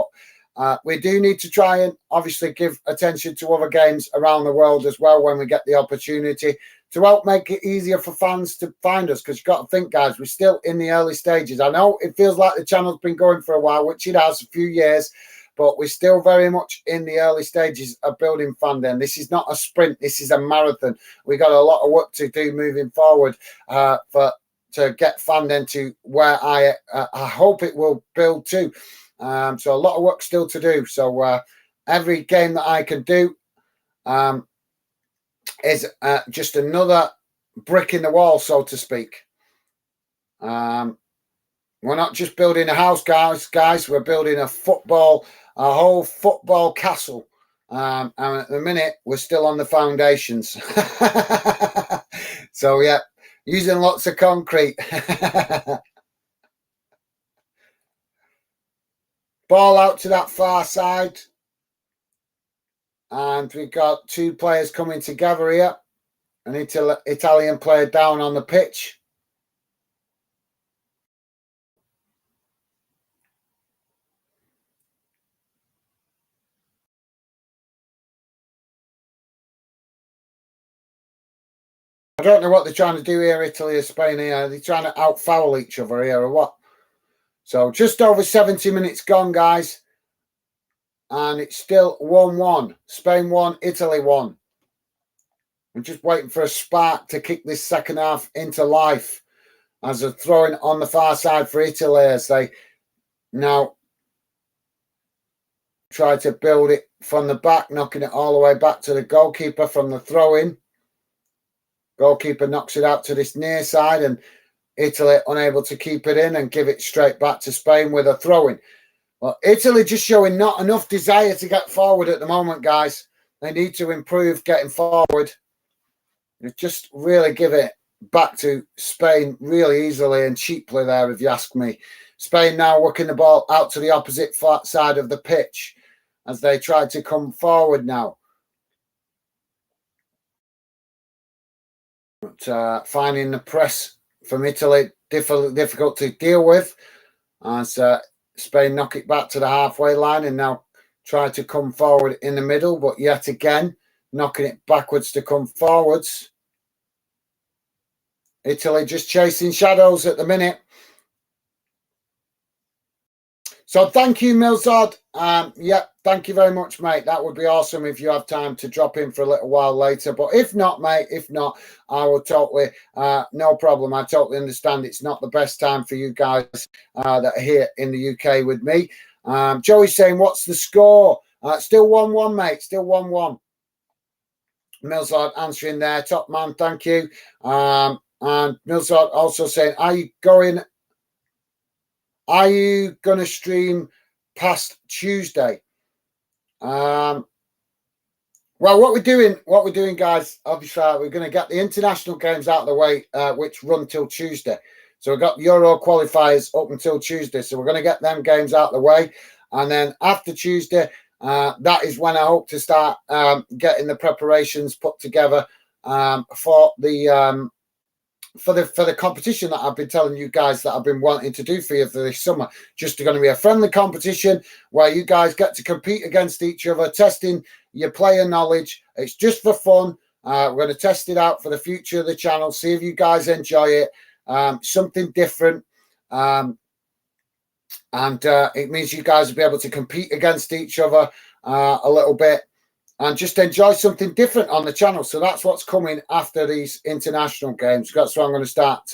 but we do need to try and obviously give attention to other games around the world as well when we get the opportunity, to help make it easier for fans to find us. Because you've got to think, guys, we're still in the early stages. I know it feels like the channel's been going for a while, which it has, a few years, but we're still very much in the early stages of building fandom. This is not a sprint. This is a marathon. We got a lot of work to do moving forward to get fandom to where I hope it will build to. So a lot of work still to do. So every game that I can do is just another brick in the wall, so to speak. We're not just building a house, guys. We're building a whole football castle. And at the minute, we're still on the foundations. So, yeah, using lots of concrete. Ball out to that far side. And we've got two players coming together here. An Italian player down on the pitch. I don't know what they're trying to do here, Italy or Spain here. Are they trying to out-foul each other here or what? So just over 70 minutes gone, guys. And it's still 1-1. Spain 1, Italy 1. I'm just waiting for a spark to kick this second half into life, as they're throwing on the far side for Italy as they now try to build it from the back, knocking it all the way back to the goalkeeper from the throw-in. Goalkeeper knocks it out to this near side, and Italy unable to keep it in and give it straight back to Spain with a throw-in. Well, Italy just showing not enough desire to get forward at the moment, guys. They need to improve getting forward. They just really give it back to Spain really easily and cheaply there, if you ask me. Spain now working the ball out to the opposite side of the pitch as they try to come forward now. But finding the press from Italy difficult to deal with, as Spain knock it back to the halfway line and now try to come forward in the middle, but yet again knocking it backwards to come forwards. Italy just chasing shadows at the minute. So thank you, Milzard. Yeah, thank you very much, mate. That would be awesome if you have time to drop in for a little while later. But if not, mate, if not, I will totally, no problem. I totally understand it's not the best time for you guys that are here in the UK with me. Joey's saying, what's the score? Still 1-1, mate. Still 1-1. Milzard answering there. Top man, thank you. And Milzard also saying, are you going to stream past Tuesday? Well, what we're doing, guys, obviously, we're going to get the international games out of the way, which run till Tuesday. So we've got Euro qualifiers up until Tuesday. So we're going to get them games out of the way. And then after Tuesday, that is when I hope to start getting the preparations put together for the competition that I've been telling you guys that I've been wanting to do for you for this summer. Just going to be a friendly competition where you guys get to compete against each other, testing your player knowledge. It's just for fun. We're going to test it out for the future of the channel, see if you guys enjoy it. Something different. And it means you guys will be able to compete against each other a little bit and just enjoy something different on the channel. So that's what's coming after these international games. That's what I'm going to start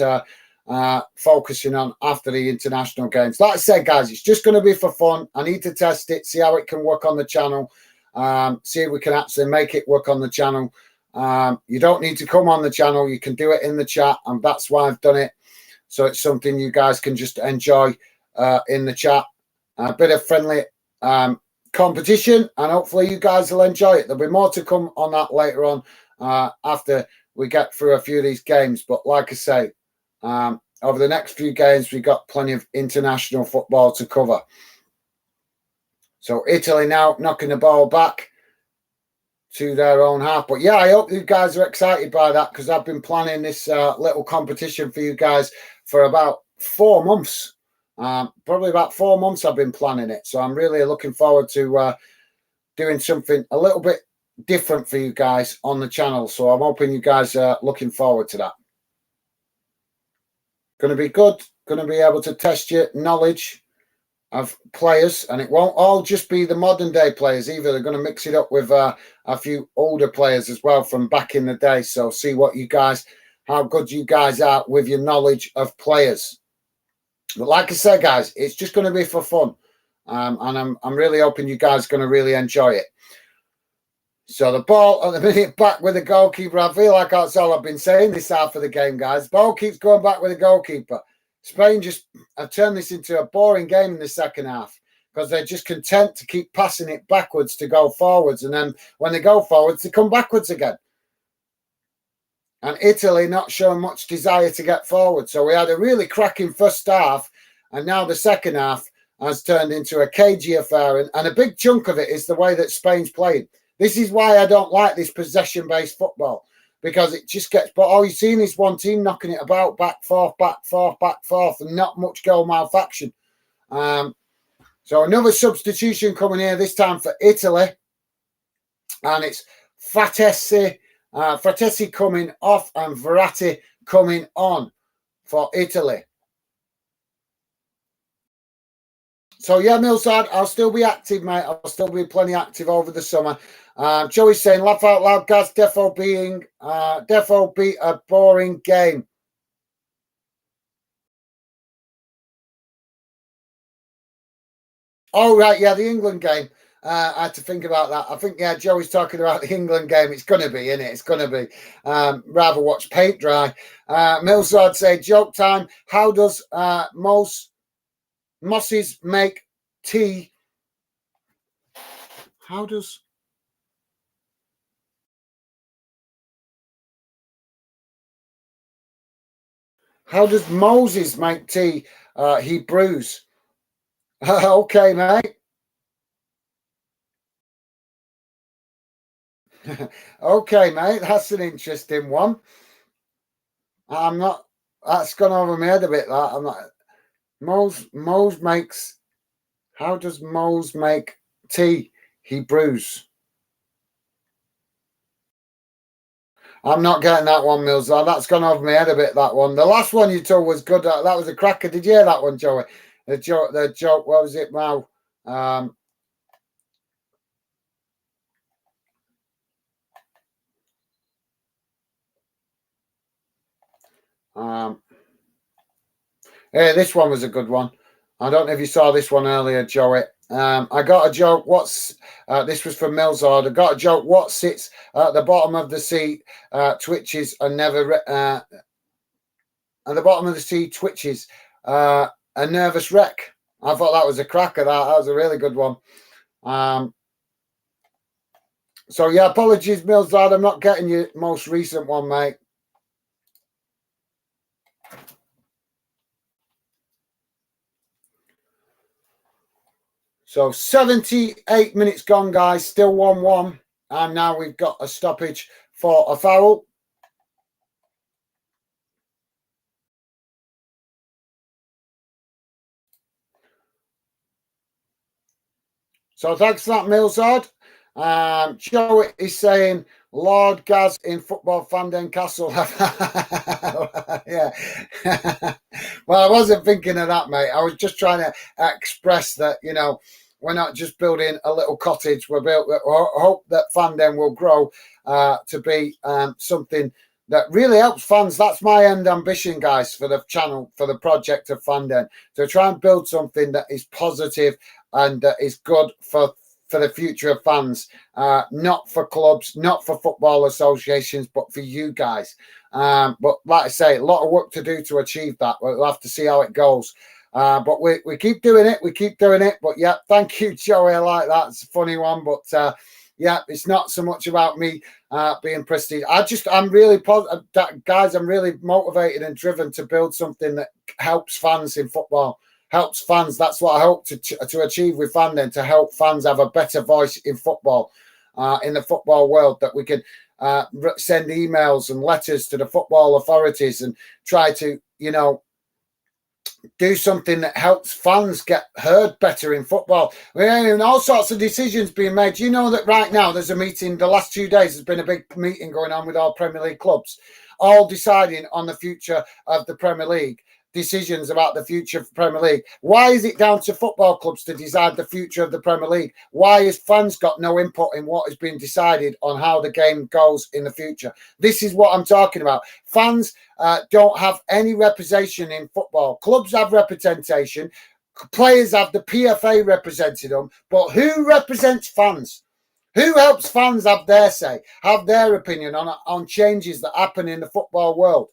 focusing on after the international games. Like I said, guys, it's just going to be for fun. I need to test it, see how it can work on the channel, see if we can actually make it work on the channel. You don't need to come on the channel. You can do it in the chat, and that's why I've done it. So it's something you guys can just enjoy in the chat. A bit of friendly competition, and hopefully you guys will enjoy it. There'll be more to come on that later on after we get through a few of these games. But like I say, over the next few games, we've got plenty of international football to cover. So Italy now knocking the ball back to their own half. But yeah, I hope you guys are excited by that, because I've been planning this little competition for you guys for about 4 months. Probably about 4 months I've been planning it. So I'm really looking forward to doing something a little bit different for you guys on the channel. So I'm hoping you guys are looking forward to that. Going to be good. Going to be able to test your knowledge of players, and it won't all just be the modern day players either. They're going to mix it up with a few older players as well from back in the day. So see what you guys, how good you guys are with your knowledge of players. But like I said, guys, it's just going to be for fun, and I'm really hoping you guys are going to really enjoy it. So the ball at the minute back with the goalkeeper. I feel like that's all I've been saying this half of the game, guys. Ball keeps going back with the goalkeeper. Spain just have turned this into a boring game in the second half, because they're just content to keep passing it backwards to go forwards. And then when they go forwards, they come backwards again. And Italy not showing much desire to get forward. So we had a really cracking first half, and now the second half has turned into a cagey affair. And a big chunk of it is the way that Spain's playing. This is why I don't like this possession-based football, because it just gets, but all you've seen is one team knocking it about, back, forth, and not much goal mouth action. So another substitution coming here, this time for Italy. And it's Fratesi coming off and Verratti coming on for Italy. So yeah, Millside, I'll still be active, mate. I'll still be plenty active over the summer. Joey's saying, laugh out loud, guys. Defo be a boring game. Oh, right, yeah, the England game. I had to think about that. I think, yeah, Joey's talking about the England game. It's going to be, isn't it? It's going to be. Rather watch paint dry. Millsard say, joke time. How does Mosses make tea? How does Moses make tea? He brews. Okay, mate. Okay, mate. That's an interesting one. I'm not. That's gone over my head a bit. That I'm not. Mose makes. How does Mose make tea? He brews. I'm not getting that one, Mills. That's gone over my head a bit, that one. The last one you told was good. That was a cracker. Did you hear that one, Joey? The joke, what was it, Mal? Hey, this one was a good one. I don't know if you saw this one earlier, Joey. I got a joke. This was from Millsard. I got a joke. What sits at the bottom of the seat twitches and never. At the bottom of the seat twitches. A nervous wreck. I thought that was a cracker. That was a really good one. So yeah, apologies, Millsard. I'm not getting your most recent one, mate. So 78 minutes gone, guys. Still 1-1. And now we've got a stoppage for a foul. So thanks for that, Millsard. Joe is saying Lord Gaz in football Fanden Castle. Yeah. Well, I wasn't thinking of that, mate. I was just trying to express that, you know, we're not just building a little cottage. We're built. Hope that Fanden will grow to be something that really helps fans. That's my end ambition, guys, for the channel, for the project of Fanden, to try and build something that is positive and is good for the future of fans, not for clubs, not for football associations, but for you guys. But like I say, a lot of work to do to achieve that. We'll have to see how it goes. But we keep doing it. We keep doing it. But yeah, thank you, Joey. I like that. It's a funny one. But yeah, it's not so much about me being prestige. I'm really positive, guys. I'm really motivated and driven to build something that helps fans in football. Helps fans. That's what I hope to achieve with Fanden, to help fans have a better voice in football, in the football world, that we can send emails and letters to the football authorities and try to, you know, do something that helps fans get heard better in football. And all sorts of decisions being made. You know that right now there's a meeting, the last 2 days there's been a big meeting going on with all Premier League clubs, all deciding on the future of the Premier League. Decisions about the future of the Premier League. Why is it down to football clubs to decide the future of the Premier League? Why has fans got no input in what has been decided on how the game goes in the future? This is what I'm talking about. Fans don't have any representation in football. Clubs have representation. Players have the PFA representing them. But who represents fans? Who helps fans have their say, have their opinion on changes that happen in the football world?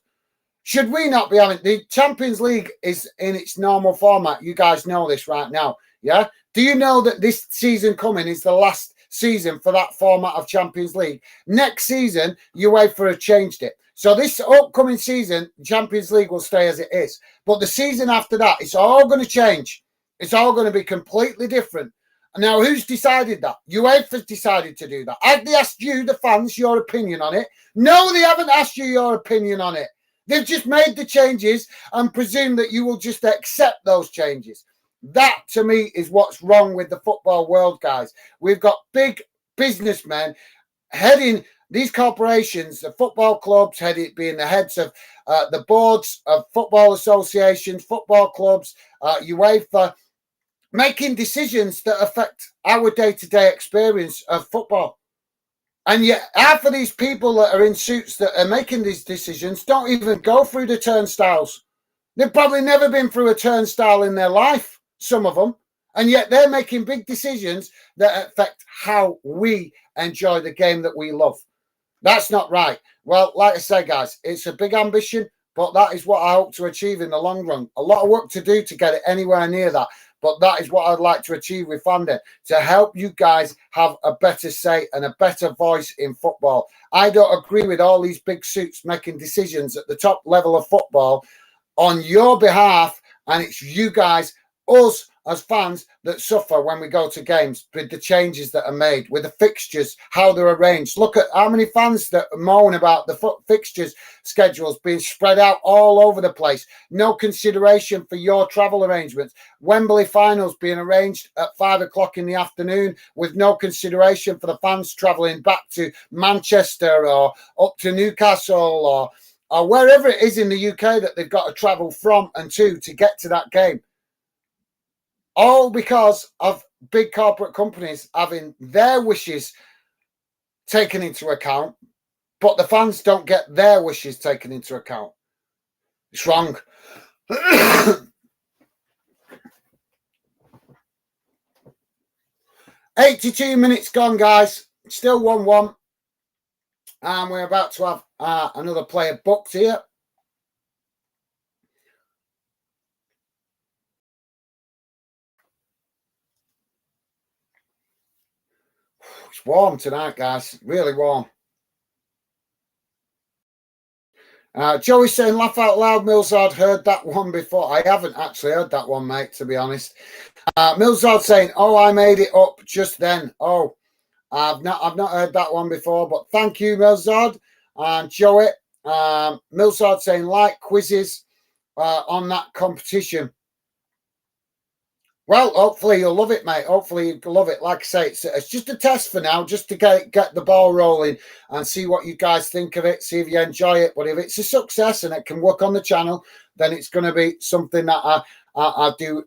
Should we not be having the Champions League is in its normal format? You guys know this right now, yeah? Do you know that this season coming is the last season for that format of Champions League? Next season, UEFA have changed it. So this upcoming season, Champions League will stay as it is. But the season after that, it's all going to change. It's all going to be completely different. Now, who's decided that? UEFA's decided to do that. Have they asked you, the fans, your opinion on it? No, they haven't asked you your opinion on it. They've just made the changes and presume that you will just accept those changes. That, to me, is what's wrong with the football world, guys. We've got big businessmen heading these corporations, the football clubs, being the heads of the boards of football associations, football clubs, UEFA, making decisions that affect our day-to-day experience of football. And yet, half of these people that are in suits that are making these decisions don't even go through the turnstiles. They've probably never been through a turnstile in their life, some of them. And yet they're making big decisions that affect how we enjoy the game that we love. That's not right. Well, like I say, guys, it's a big ambition, but that is what I hope to achieve in the long run. A lot of work to do to get it anywhere near that. But that is what I'd like to achieve with Fanden, to help you guys have a better say and a better voice in football. I don't agree with all these big suits making decisions at the top level of football on your behalf. And it's you guys, us, as fans that suffer when we go to games with the changes that are made, with the fixtures, how they're arranged. Look at how many fans that moan about the fixtures schedules being spread out all over the place. No consideration for your travel arrangements. Wembley finals being arranged at 5 o'clock in the afternoon with no consideration for the fans travelling back to Manchester or up to Newcastle or wherever it is in the UK that they've got to travel from and to get to that game. All because of big corporate companies having their wishes taken into account, but the fans don't get their wishes taken into account. It's wrong. 82 minutes gone, guys. Still 1-1. And we're about to have another player booked here. It's warm tonight, guys. Really warm. Joey's saying, laugh out loud, Millsard. Heard that one before. I haven't actually heard that one, mate, to be honest. Millsard saying, oh, I made it up just then. Oh, I've not heard that one before, but thank you, Millsard. And Joey, Millsard saying, like quizzes on that competition. Well, hopefully you'll love it, mate. Hopefully you'll love it. Like I say, it's just a test for now, just to get the ball rolling and see what you guys think of it, see if you enjoy it. But if it's a success and it can work on the channel, then it's going to be something that I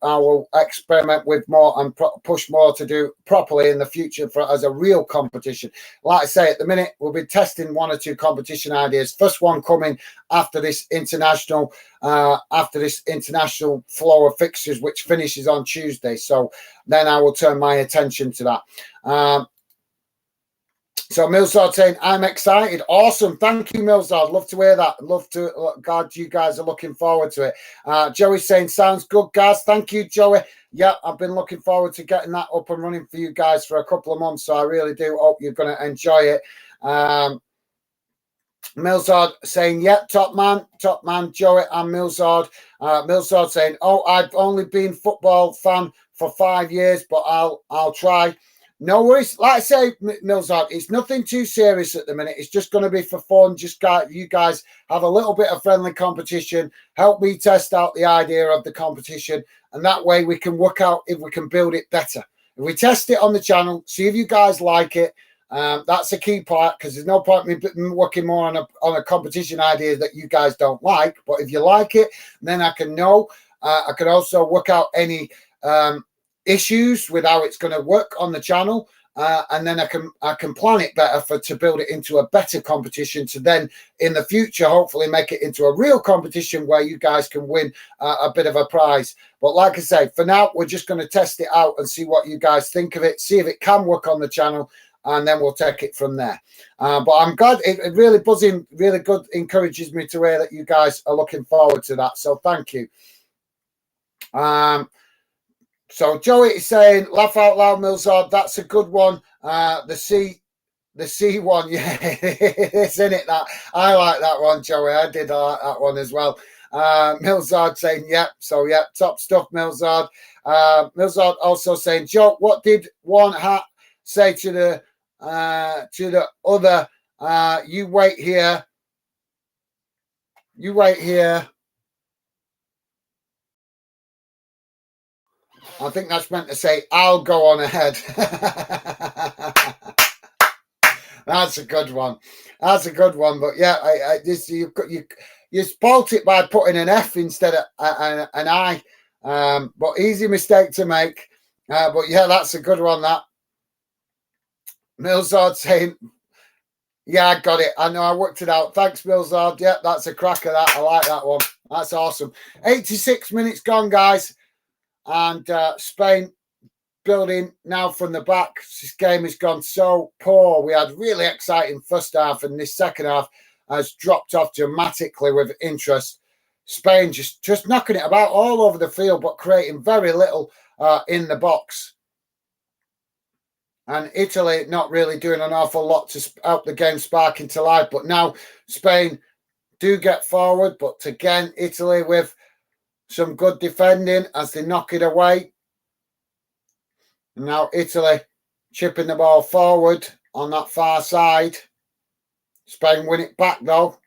will experiment with more and push more to do properly in the future as a real competition. Like I say, at the minute, we'll be testing 1 or 2 competition ideas. First one coming after this international flow of fixtures, which finishes on Tuesday. So then I will turn my attention to that. So Millsard saying, I'm excited. Awesome. Thank you, Millsard. Love to hear that. God, you guys are looking forward to it. Joey saying, sounds good, guys. Thank you, Joey. Yeah, I've been looking forward to getting that up and running for you guys for a couple of months. So I really do hope you're going to enjoy it. Millsard saying, yeah, top man, Joey and Millsard. Millsard saying, oh, I've only been football fan for 5 years, but I'll try. No worries. Like I say, Millsard, it's nothing too serious at the minute. It's just going to be for fun. Just you guys have a little bit of friendly competition. Help me test out the idea of the competition. And that way we can work out if we can build it better. If we test it on the channel, see if you guys like it. That's a key part, because there's no point me working more on a competition idea that you guys don't like. But if you like it, then I can know. I can also work out any issues with how it's going to work on the channel, and then I can plan it better to build it into a better competition, to then in the future hopefully make it into a real competition where you guys can win a bit of a prize. But like I say, for now we're just going to test it out and see what you guys think of it, see if it can work on the channel, and then we'll take it from there. But I'm glad, it really buzzing, really good, encourages me to hear that you guys are looking forward to that, so thank you. So Joey is saying, laugh out loud, Millsard. That's a good one. The C one, yeah, it's in it. That I like that one, Joey. I did like that one as well. Millsard saying, yep. So yeah, top stuff, Millsard. Millsard also saying, Joe, what did one hat say to the other? You wait here. You wait here. I think that's meant to say, I'll go on ahead. That's a good one. That's a good one. But yeah, you spoilt it by putting an F instead of an I. But easy mistake to make. But yeah, that's a good one, that. Millsard saying, yeah, I got it. I know, I worked it out. Thanks, Millsard. Yeah, that's a cracker, that. I like that one. That's awesome. 86 minutes gone, guys. And Spain building now from the back. This game has gone so poor. We had really exciting first half, and this second half has dropped off dramatically with interest. Spain just knocking it about all over the field, but creating very little in the box. And Italy not really doing an awful lot to help the game spark into life. But now Spain do get forward, but again, Italy with some good defending as they knock it away. And now Italy chipping the ball forward on that far side. Spain win it back though.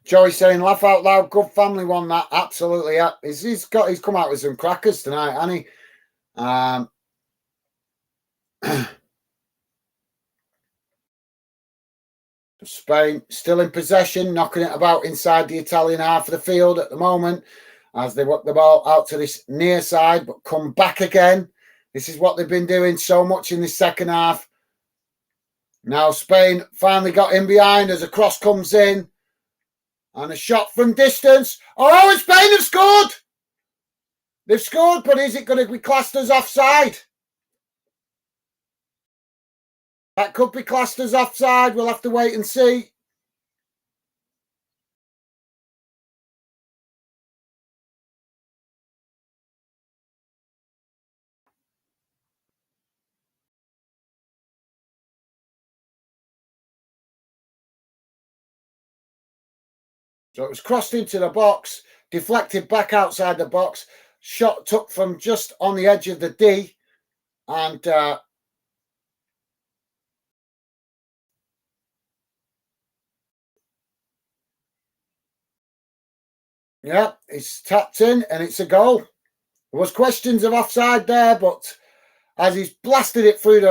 Joey saying, laugh out loud, good family won that. Absolutely, yeah. He's come out with some crackers tonight, hasn't he? Spain still in possession, knocking it about inside the Italian half of the field at the moment as they work the ball out to this near side, but come back again. This is what they've been doing so much in the second half. Now Spain finally got in behind as a cross comes in. And a shot from distance. Oh, and Spain have scored! They've scored, but is it going to be classed as offside? That could be classed as offside. We'll have to wait and see. So it was crossed into the box, deflected back outside the box, shot took from just on the edge of the D, and yeah, it's tapped in and it's a goal. There was questions of offside there, but as he's blasted it through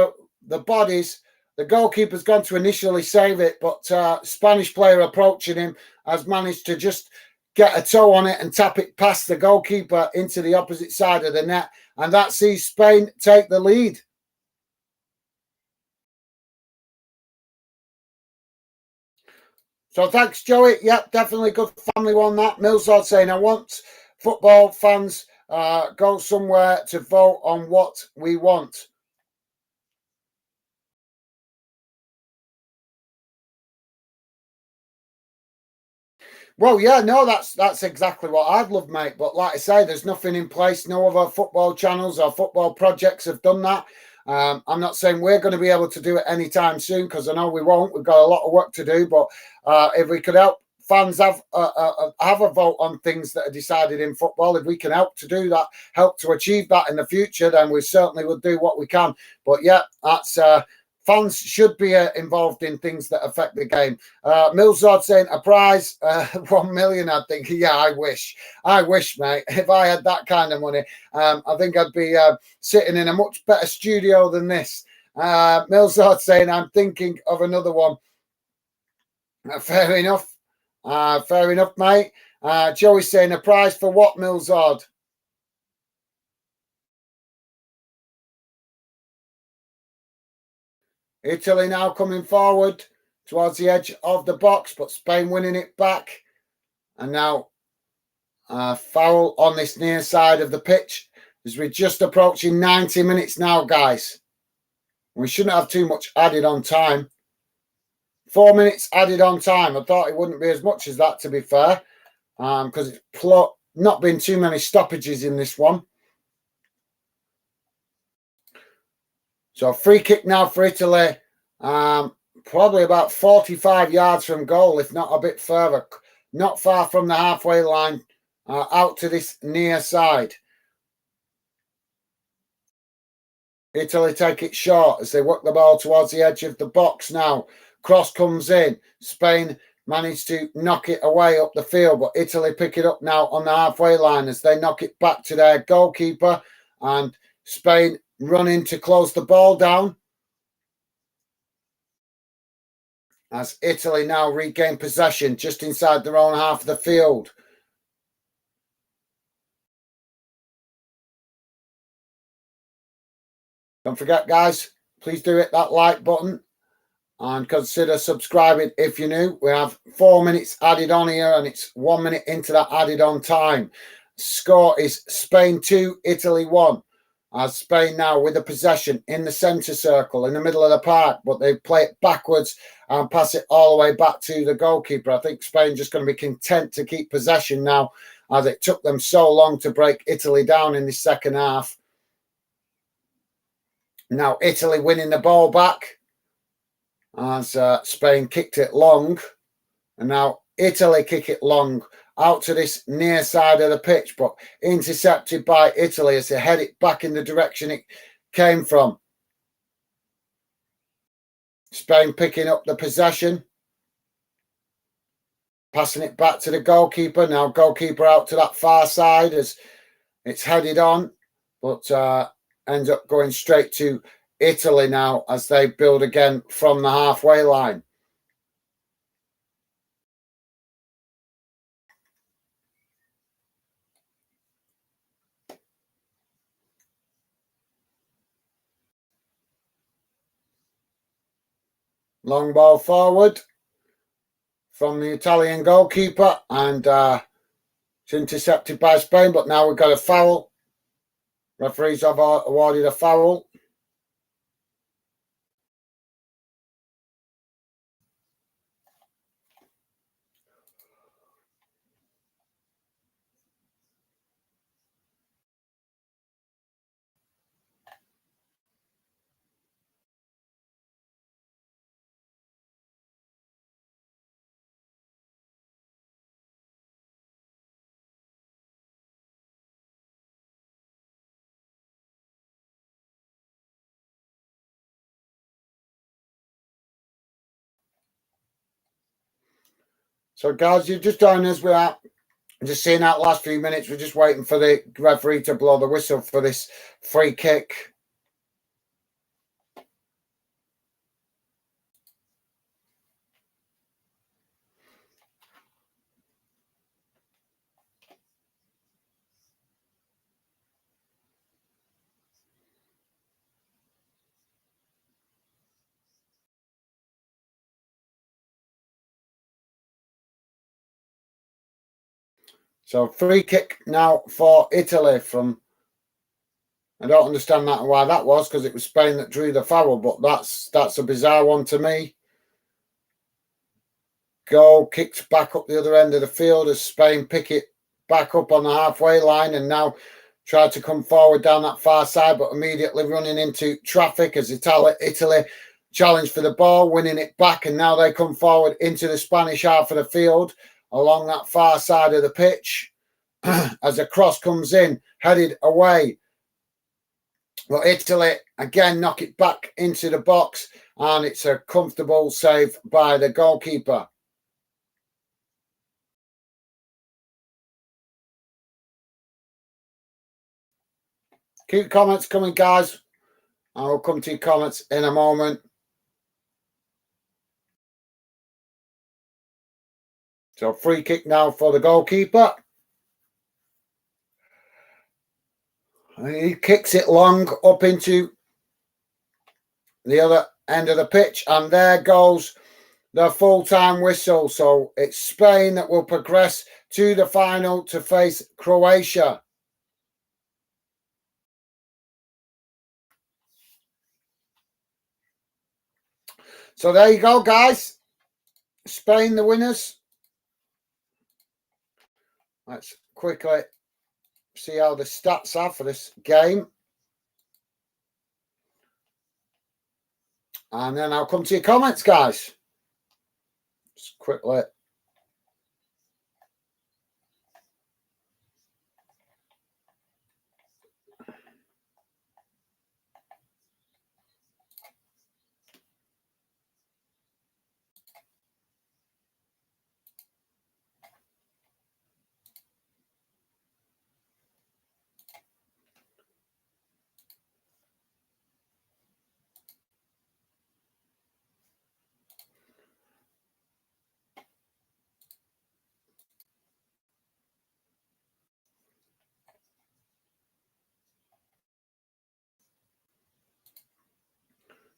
the bodies, the goalkeeper's gone to initially save it, but Spanish player approaching him has managed to just get a toe on it and tap it past the goalkeeper into the opposite side of the net, and that sees Spain take the lead. So thanks, Joey. Yep, definitely good family one that. Millsard saying, I want football fans go somewhere to vote on what we want. Well, yeah, no, that's exactly what I'd love, mate. But like I say, there's nothing in place. No other football channels or football projects have done that. I'm not saying we're going to be able to do it anytime soon because I know we won't. We've got a lot of work to do. But if we could help fans have a vote on things that are decided in football, if we can help to do that, help to achieve that in the future, then we certainly would do what we can. But yeah, that's fans should be involved in things that affect the game. Millsard saying a prize, 1 million. I think, yeah, I wish, mate. If I had that kind of money, I think I'd be sitting in a much better studio than this. Millsard saying, I'm thinking of another one. Fair enough. Fair enough, mate. Joey saying a prize for what, Millsard? Italy now coming forward towards the edge of the box, but Spain winning it back. And now foul on this near side of the pitch as we're just approaching 90 minutes now, guys. We shouldn't have too much added on time. 4 minutes added on time. I thought it wouldn't be as much as that, to be fair, because it's not been too many stoppages in this one. So free kick now for Italy. Probably about 45 yards from goal, if not a bit further. Not far from the halfway line, out to this near side. Italy take it short as they work the ball towards the edge of the box now. Cross comes in. Spain managed to knock it away up the field, but Italy pick it up now on the halfway line as they knock it back to their goalkeeper, and Spain running to close the ball down as Italy now regain possession just inside their own half of the field. Don't forget, guys, please do hit that like button and consider subscribing if you're new. We have 4 minutes added on here and it's 1 minute into that added on time. Score is Spain 2, Italy 1. As Spain now with the possession in the centre circle in the middle of the park, but they play it backwards and pass it all the way back to the goalkeeper. I think Spain just going to be content to keep possession now as it took them so long to break Italy down in the second half. Now Italy winning the ball back as Spain kicked it long, and now Italy kick it long out to this near side of the pitch, but intercepted by Italy as they head it back in the direction it came from. Spain picking up the possession, passing it back to the goalkeeper. Now goalkeeper out to that far side as it's headed on, but ends up going straight to Italy now as they build again from the halfway line. Long ball forward from the Italian goalkeeper, and it's intercepted by Spain, but now we've got a foul. Referees have awarded a foul. So, guys, you've just joined us. We're just seeing that last few minutes. We're just waiting for the referee to blow the whistle for this free kick. So free kick now for Italy from, I don't understand that why that was, because it was Spain that drew the foul, but that's a bizarre one to me. Goal kicked back up the other end of the field as Spain pick it back up on the halfway line and now try to come forward down that far side, but immediately running into traffic as Italy challenge for the ball, winning it back, and now they come forward into the Spanish half of the field along that far side of the pitch as a cross comes in, headed away. But Italy again knock it back into the box, and it's a comfortable save by the goalkeeper. Keep comments coming, guys. I will come to your comments in a moment. So free kick now for the goalkeeper. He kicks it long up into the other end of the pitch, and there goes the full-time whistle. So it's Spain that will progress to the final to face Croatia. So there you go, guys. Spain the winners. Let's quickly see how the stats are for this game. And then I'll come to your comments, guys. Just quickly.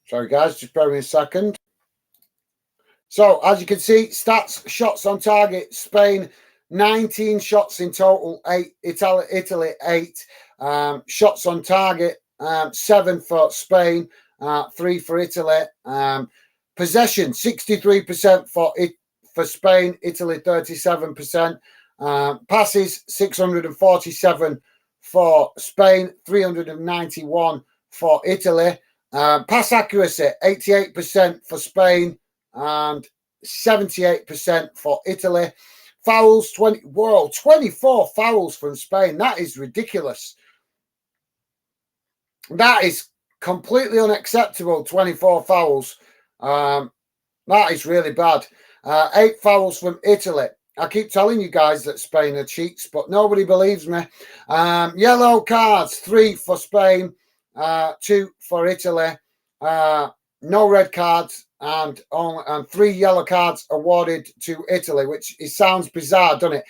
Sorry, guys, just bear with me a second. So, as you can see, stats, shots on target, Spain, 19 shots in total, 8, Italy 8. Shots on target, 7 for Spain, 3 for Italy. Possession, 63% for Spain, Italy 37%. Passes, 647 for Spain, 391 for Italy. Pass accuracy, 88% for Spain and 78% for Italy. fouls, 24 fouls from Spain. That is ridiculous. That is completely unacceptable, 24 fouls. That is really bad. 8 fouls from Italy. I keep telling you guys that Spain are cheats, but nobody believes me. Yellow cards, 3 for Spain, 2 for Italy. No red cards and 3 yellow cards awarded to Italy, which sounds bizarre, doesn't it?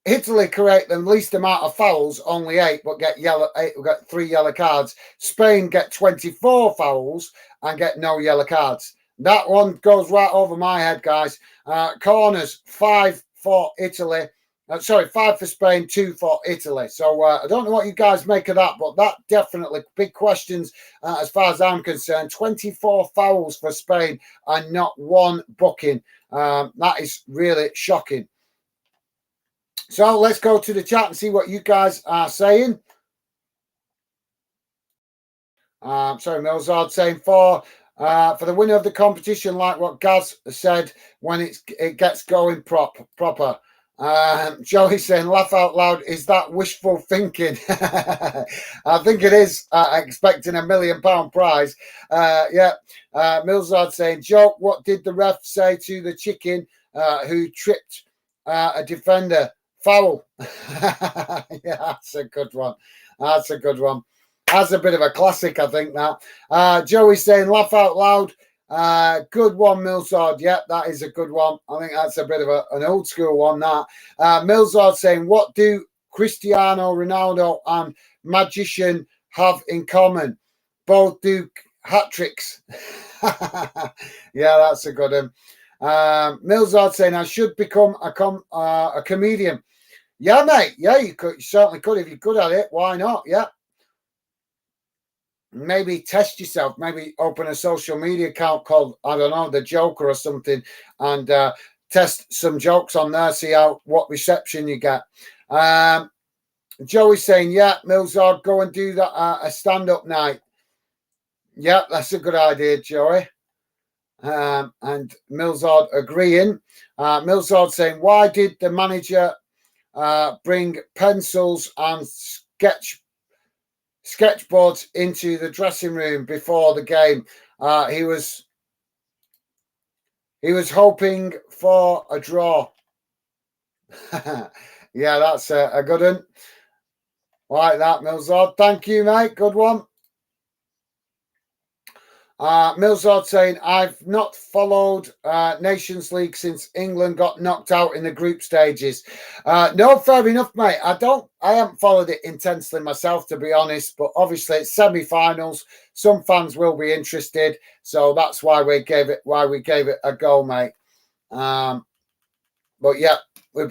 Italy create the least amount of fouls, only 8, but get 3 yellow cards. Spain get 24 fouls and get no yellow cards. That one goes right over my head, guys. Corners, 5 for Italy. 5 for Spain, 2 for Italy. So I don't know what you guys make of that, but that definitely big questions as far as I'm concerned. 24 fouls for Spain and not 1 booking. That is really shocking. So let's go to the chat and see what you guys are saying. Milzard saying for the winner of the competition, like what Gaz said, when it gets going proper. Joey saying, laugh out loud, is that wishful thinking? I think it is, expecting £1 million prize. Milzard saying, joke, what did the ref say to the chicken who tripped a defender? Foul. Yeah, that's a good one. That's a good one. That's a bit of a classic, I think, that. Joey saying, laugh out loud. Good one, Milzard. Yep, that is a good one. I think that's a bit of an old school one, that. Milzard saying, what do Cristiano Ronaldo and Magician have in common? Both do hat-tricks. Yeah, that's a good one. Milzard saying, I should become a comedian. Yeah, mate. Yeah, you certainly could if you're good at it. Why not? Yeah. Maybe test yourself. Maybe open a social media account called, I don't know, The Joker or something, and test some jokes on there, see what reception you get. Joey's saying, yeah, Milzard, go and do that a stand-up night. Yeah, that's a good idea, Joey. And Milzard agreeing. Milzard saying, why did the manager bring pencils and sketchboards into the dressing room before the game? He was hoping for a draw. Yeah, that's a good one. Like that, Milzard. Thank you, mate. Good one. Milzard saying, I've not followed Nations League since England got knocked out in the group stages. No, fair enough, mate. I haven't followed it intensely myself, to be honest, but obviously it's semi-finals. Some fans will be interested, so that's why we gave it a go, mate. But yeah, we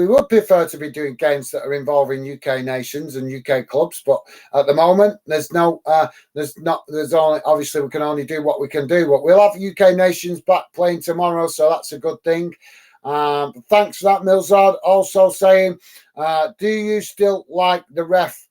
would prefer to be doing games that are involving UK nations and UK clubs, but at the moment there's only, obviously we can only do what we can do, but we'll have UK nations back playing tomorrow, so that's a good thing. Thanks for that, Milzard. Also saying, do you still like the ref?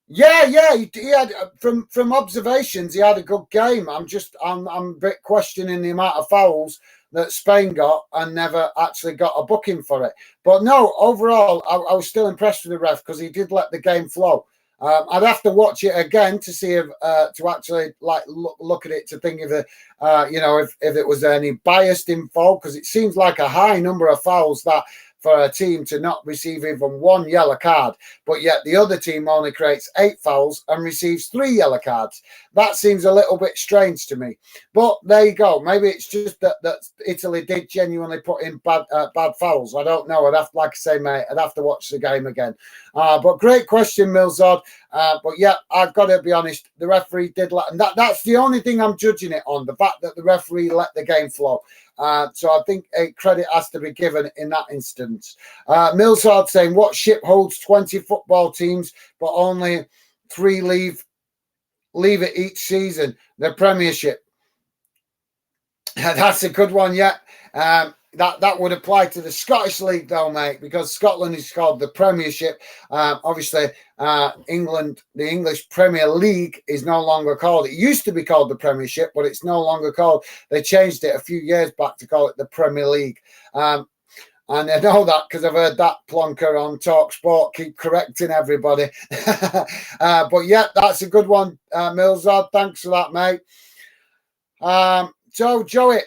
Yeah, he had, from observations, he had a good game. I'm a bit questioning the amount of fouls that Spain got and never actually got a booking for it. But no, overall, I was still impressed with the ref because he did let the game flow. I'd have to watch it again to see if to actually look at it to think if it was any biased info, because it seems like a high number of fouls that for a team to not receive even 1 yellow card, but yet the other team only creates 8 fouls and receives 3 yellow cards. That seems a little bit strange to me. But there you go. Maybe it's just that Italy did genuinely put in bad fouls. I don't know. Like I say, mate, I'd have to watch the game again. But great question, Milzard. But yeah, I've got to be honest. The referee did let, and that's the only thing I'm judging it on, the fact that the referee let the game flow. So I think a credit has to be given in that instance. Milzard saying, what ship holds 20 football teams, but only 3 leave it each season? The Premiership. That's a good one, yeah. that would apply to the Scottish League, though, mate, because Scotland is called the Premiership. Obviously, England, the English Premier League, is no longer called. It used to be called the Premiership, but it's no longer called. They changed it a few years back to call it the Premier League. And I know that because I've heard that plonker on Talk Sport keep correcting everybody. But yeah, that's a good one, Millsard. Thanks for that, mate. So, Joey,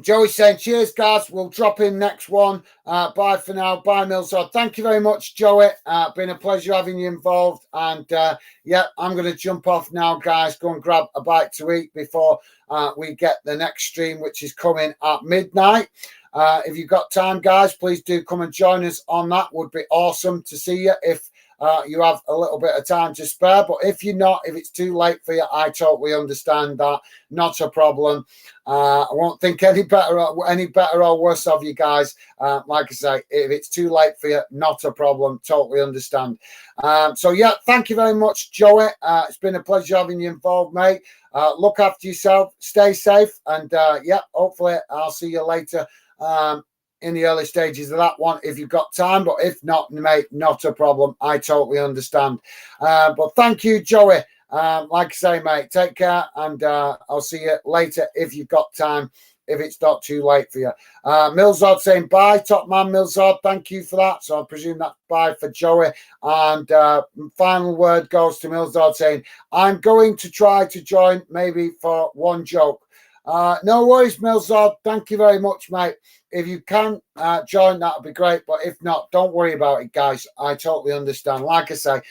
Joey's saying, cheers, guys. We'll drop in next one. Bye for now. Bye, Millsard. Thank you very much, Joey. Been a pleasure having you involved. And yeah, I'm going to jump off now, guys. Go and grab a bite to eat before we get the next stream, which is coming at midnight. If you've got time, guys, please do come and join us on that. Would be awesome to see you if you have a little bit of time to spare. But if you're not, if it's too late for you, I totally understand that. Not a problem. I won't think any better or worse of you guys. Like I say, if it's too late for you, not a problem. Totally understand. So yeah, thank you very much, Joey. It's been a pleasure having you involved, mate. Look after yourself, stay safe, and yeah, hopefully I'll see you later in the early stages of that one if you've got time. But if not, mate, not a problem. I totally understand. But thank you, Joey. Like I say, mate, take care, and I'll see you later if you've got time, if it's not too late for you. Millsard saying bye, top man Millsard. Thank you for that. So I presume that's bye for Joey. And final word goes to Millsard saying, I'm going to try to join maybe for one joke. No worries, Millsard. Thank you very much, mate. If you can join, that would be great. But if not, don't worry about it, guys. I totally understand. Like I say,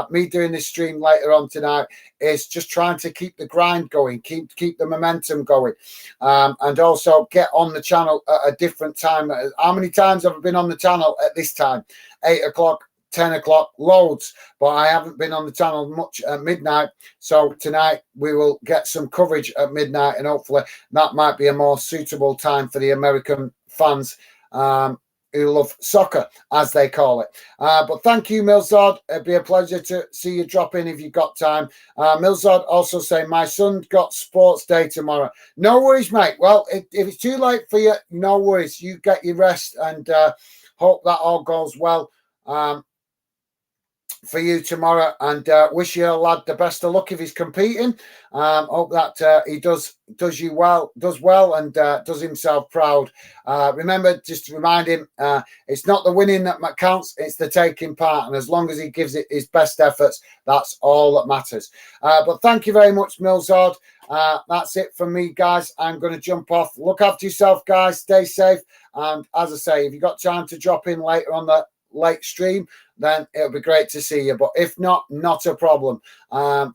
me doing this stream later on tonight is just trying to keep the grind going, keep the momentum going, and also get on the channel at a different time. How many times have I been on the channel at this time? 8 o'clock. 10 o'clock, loads, but I haven't been on the channel much at midnight. So tonight we will get some coverage at midnight, and hopefully that might be a more suitable time for the American fans who love soccer, as they call it. But thank you, Millsard. It'd be a pleasure to see you drop in if you've got time. Millsard also saying, my son got sports day tomorrow. No worries, mate. Well, if it's too late for you, no worries. You get your rest, and hope that all goes well for you tomorrow, and wish your lad the best of luck if he's competing. Hope that he does well, and does himself proud. Remember, just to remind him, it's not the winning that counts, it's the taking part, and as long as he gives it his best efforts, that's all that matters. But thank you very much, Millsard. That's it from me, guys. I'm going to jump off. Look after yourself, guys. Stay safe, and as I say, if you've got time to drop in later on the late stream, then it'll be great to see you. But if not, not a problem.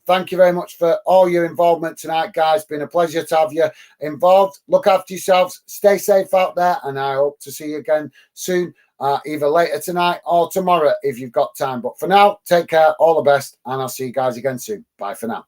Thank you very much for all your involvement tonight, guys. Been a pleasure to have you involved. Look after yourselves, stay safe out there, and I hope to see you again soon, either later tonight or tomorrow if you've got time. But for now, take care, all the best, and I'll see you guys again soon. Bye for now.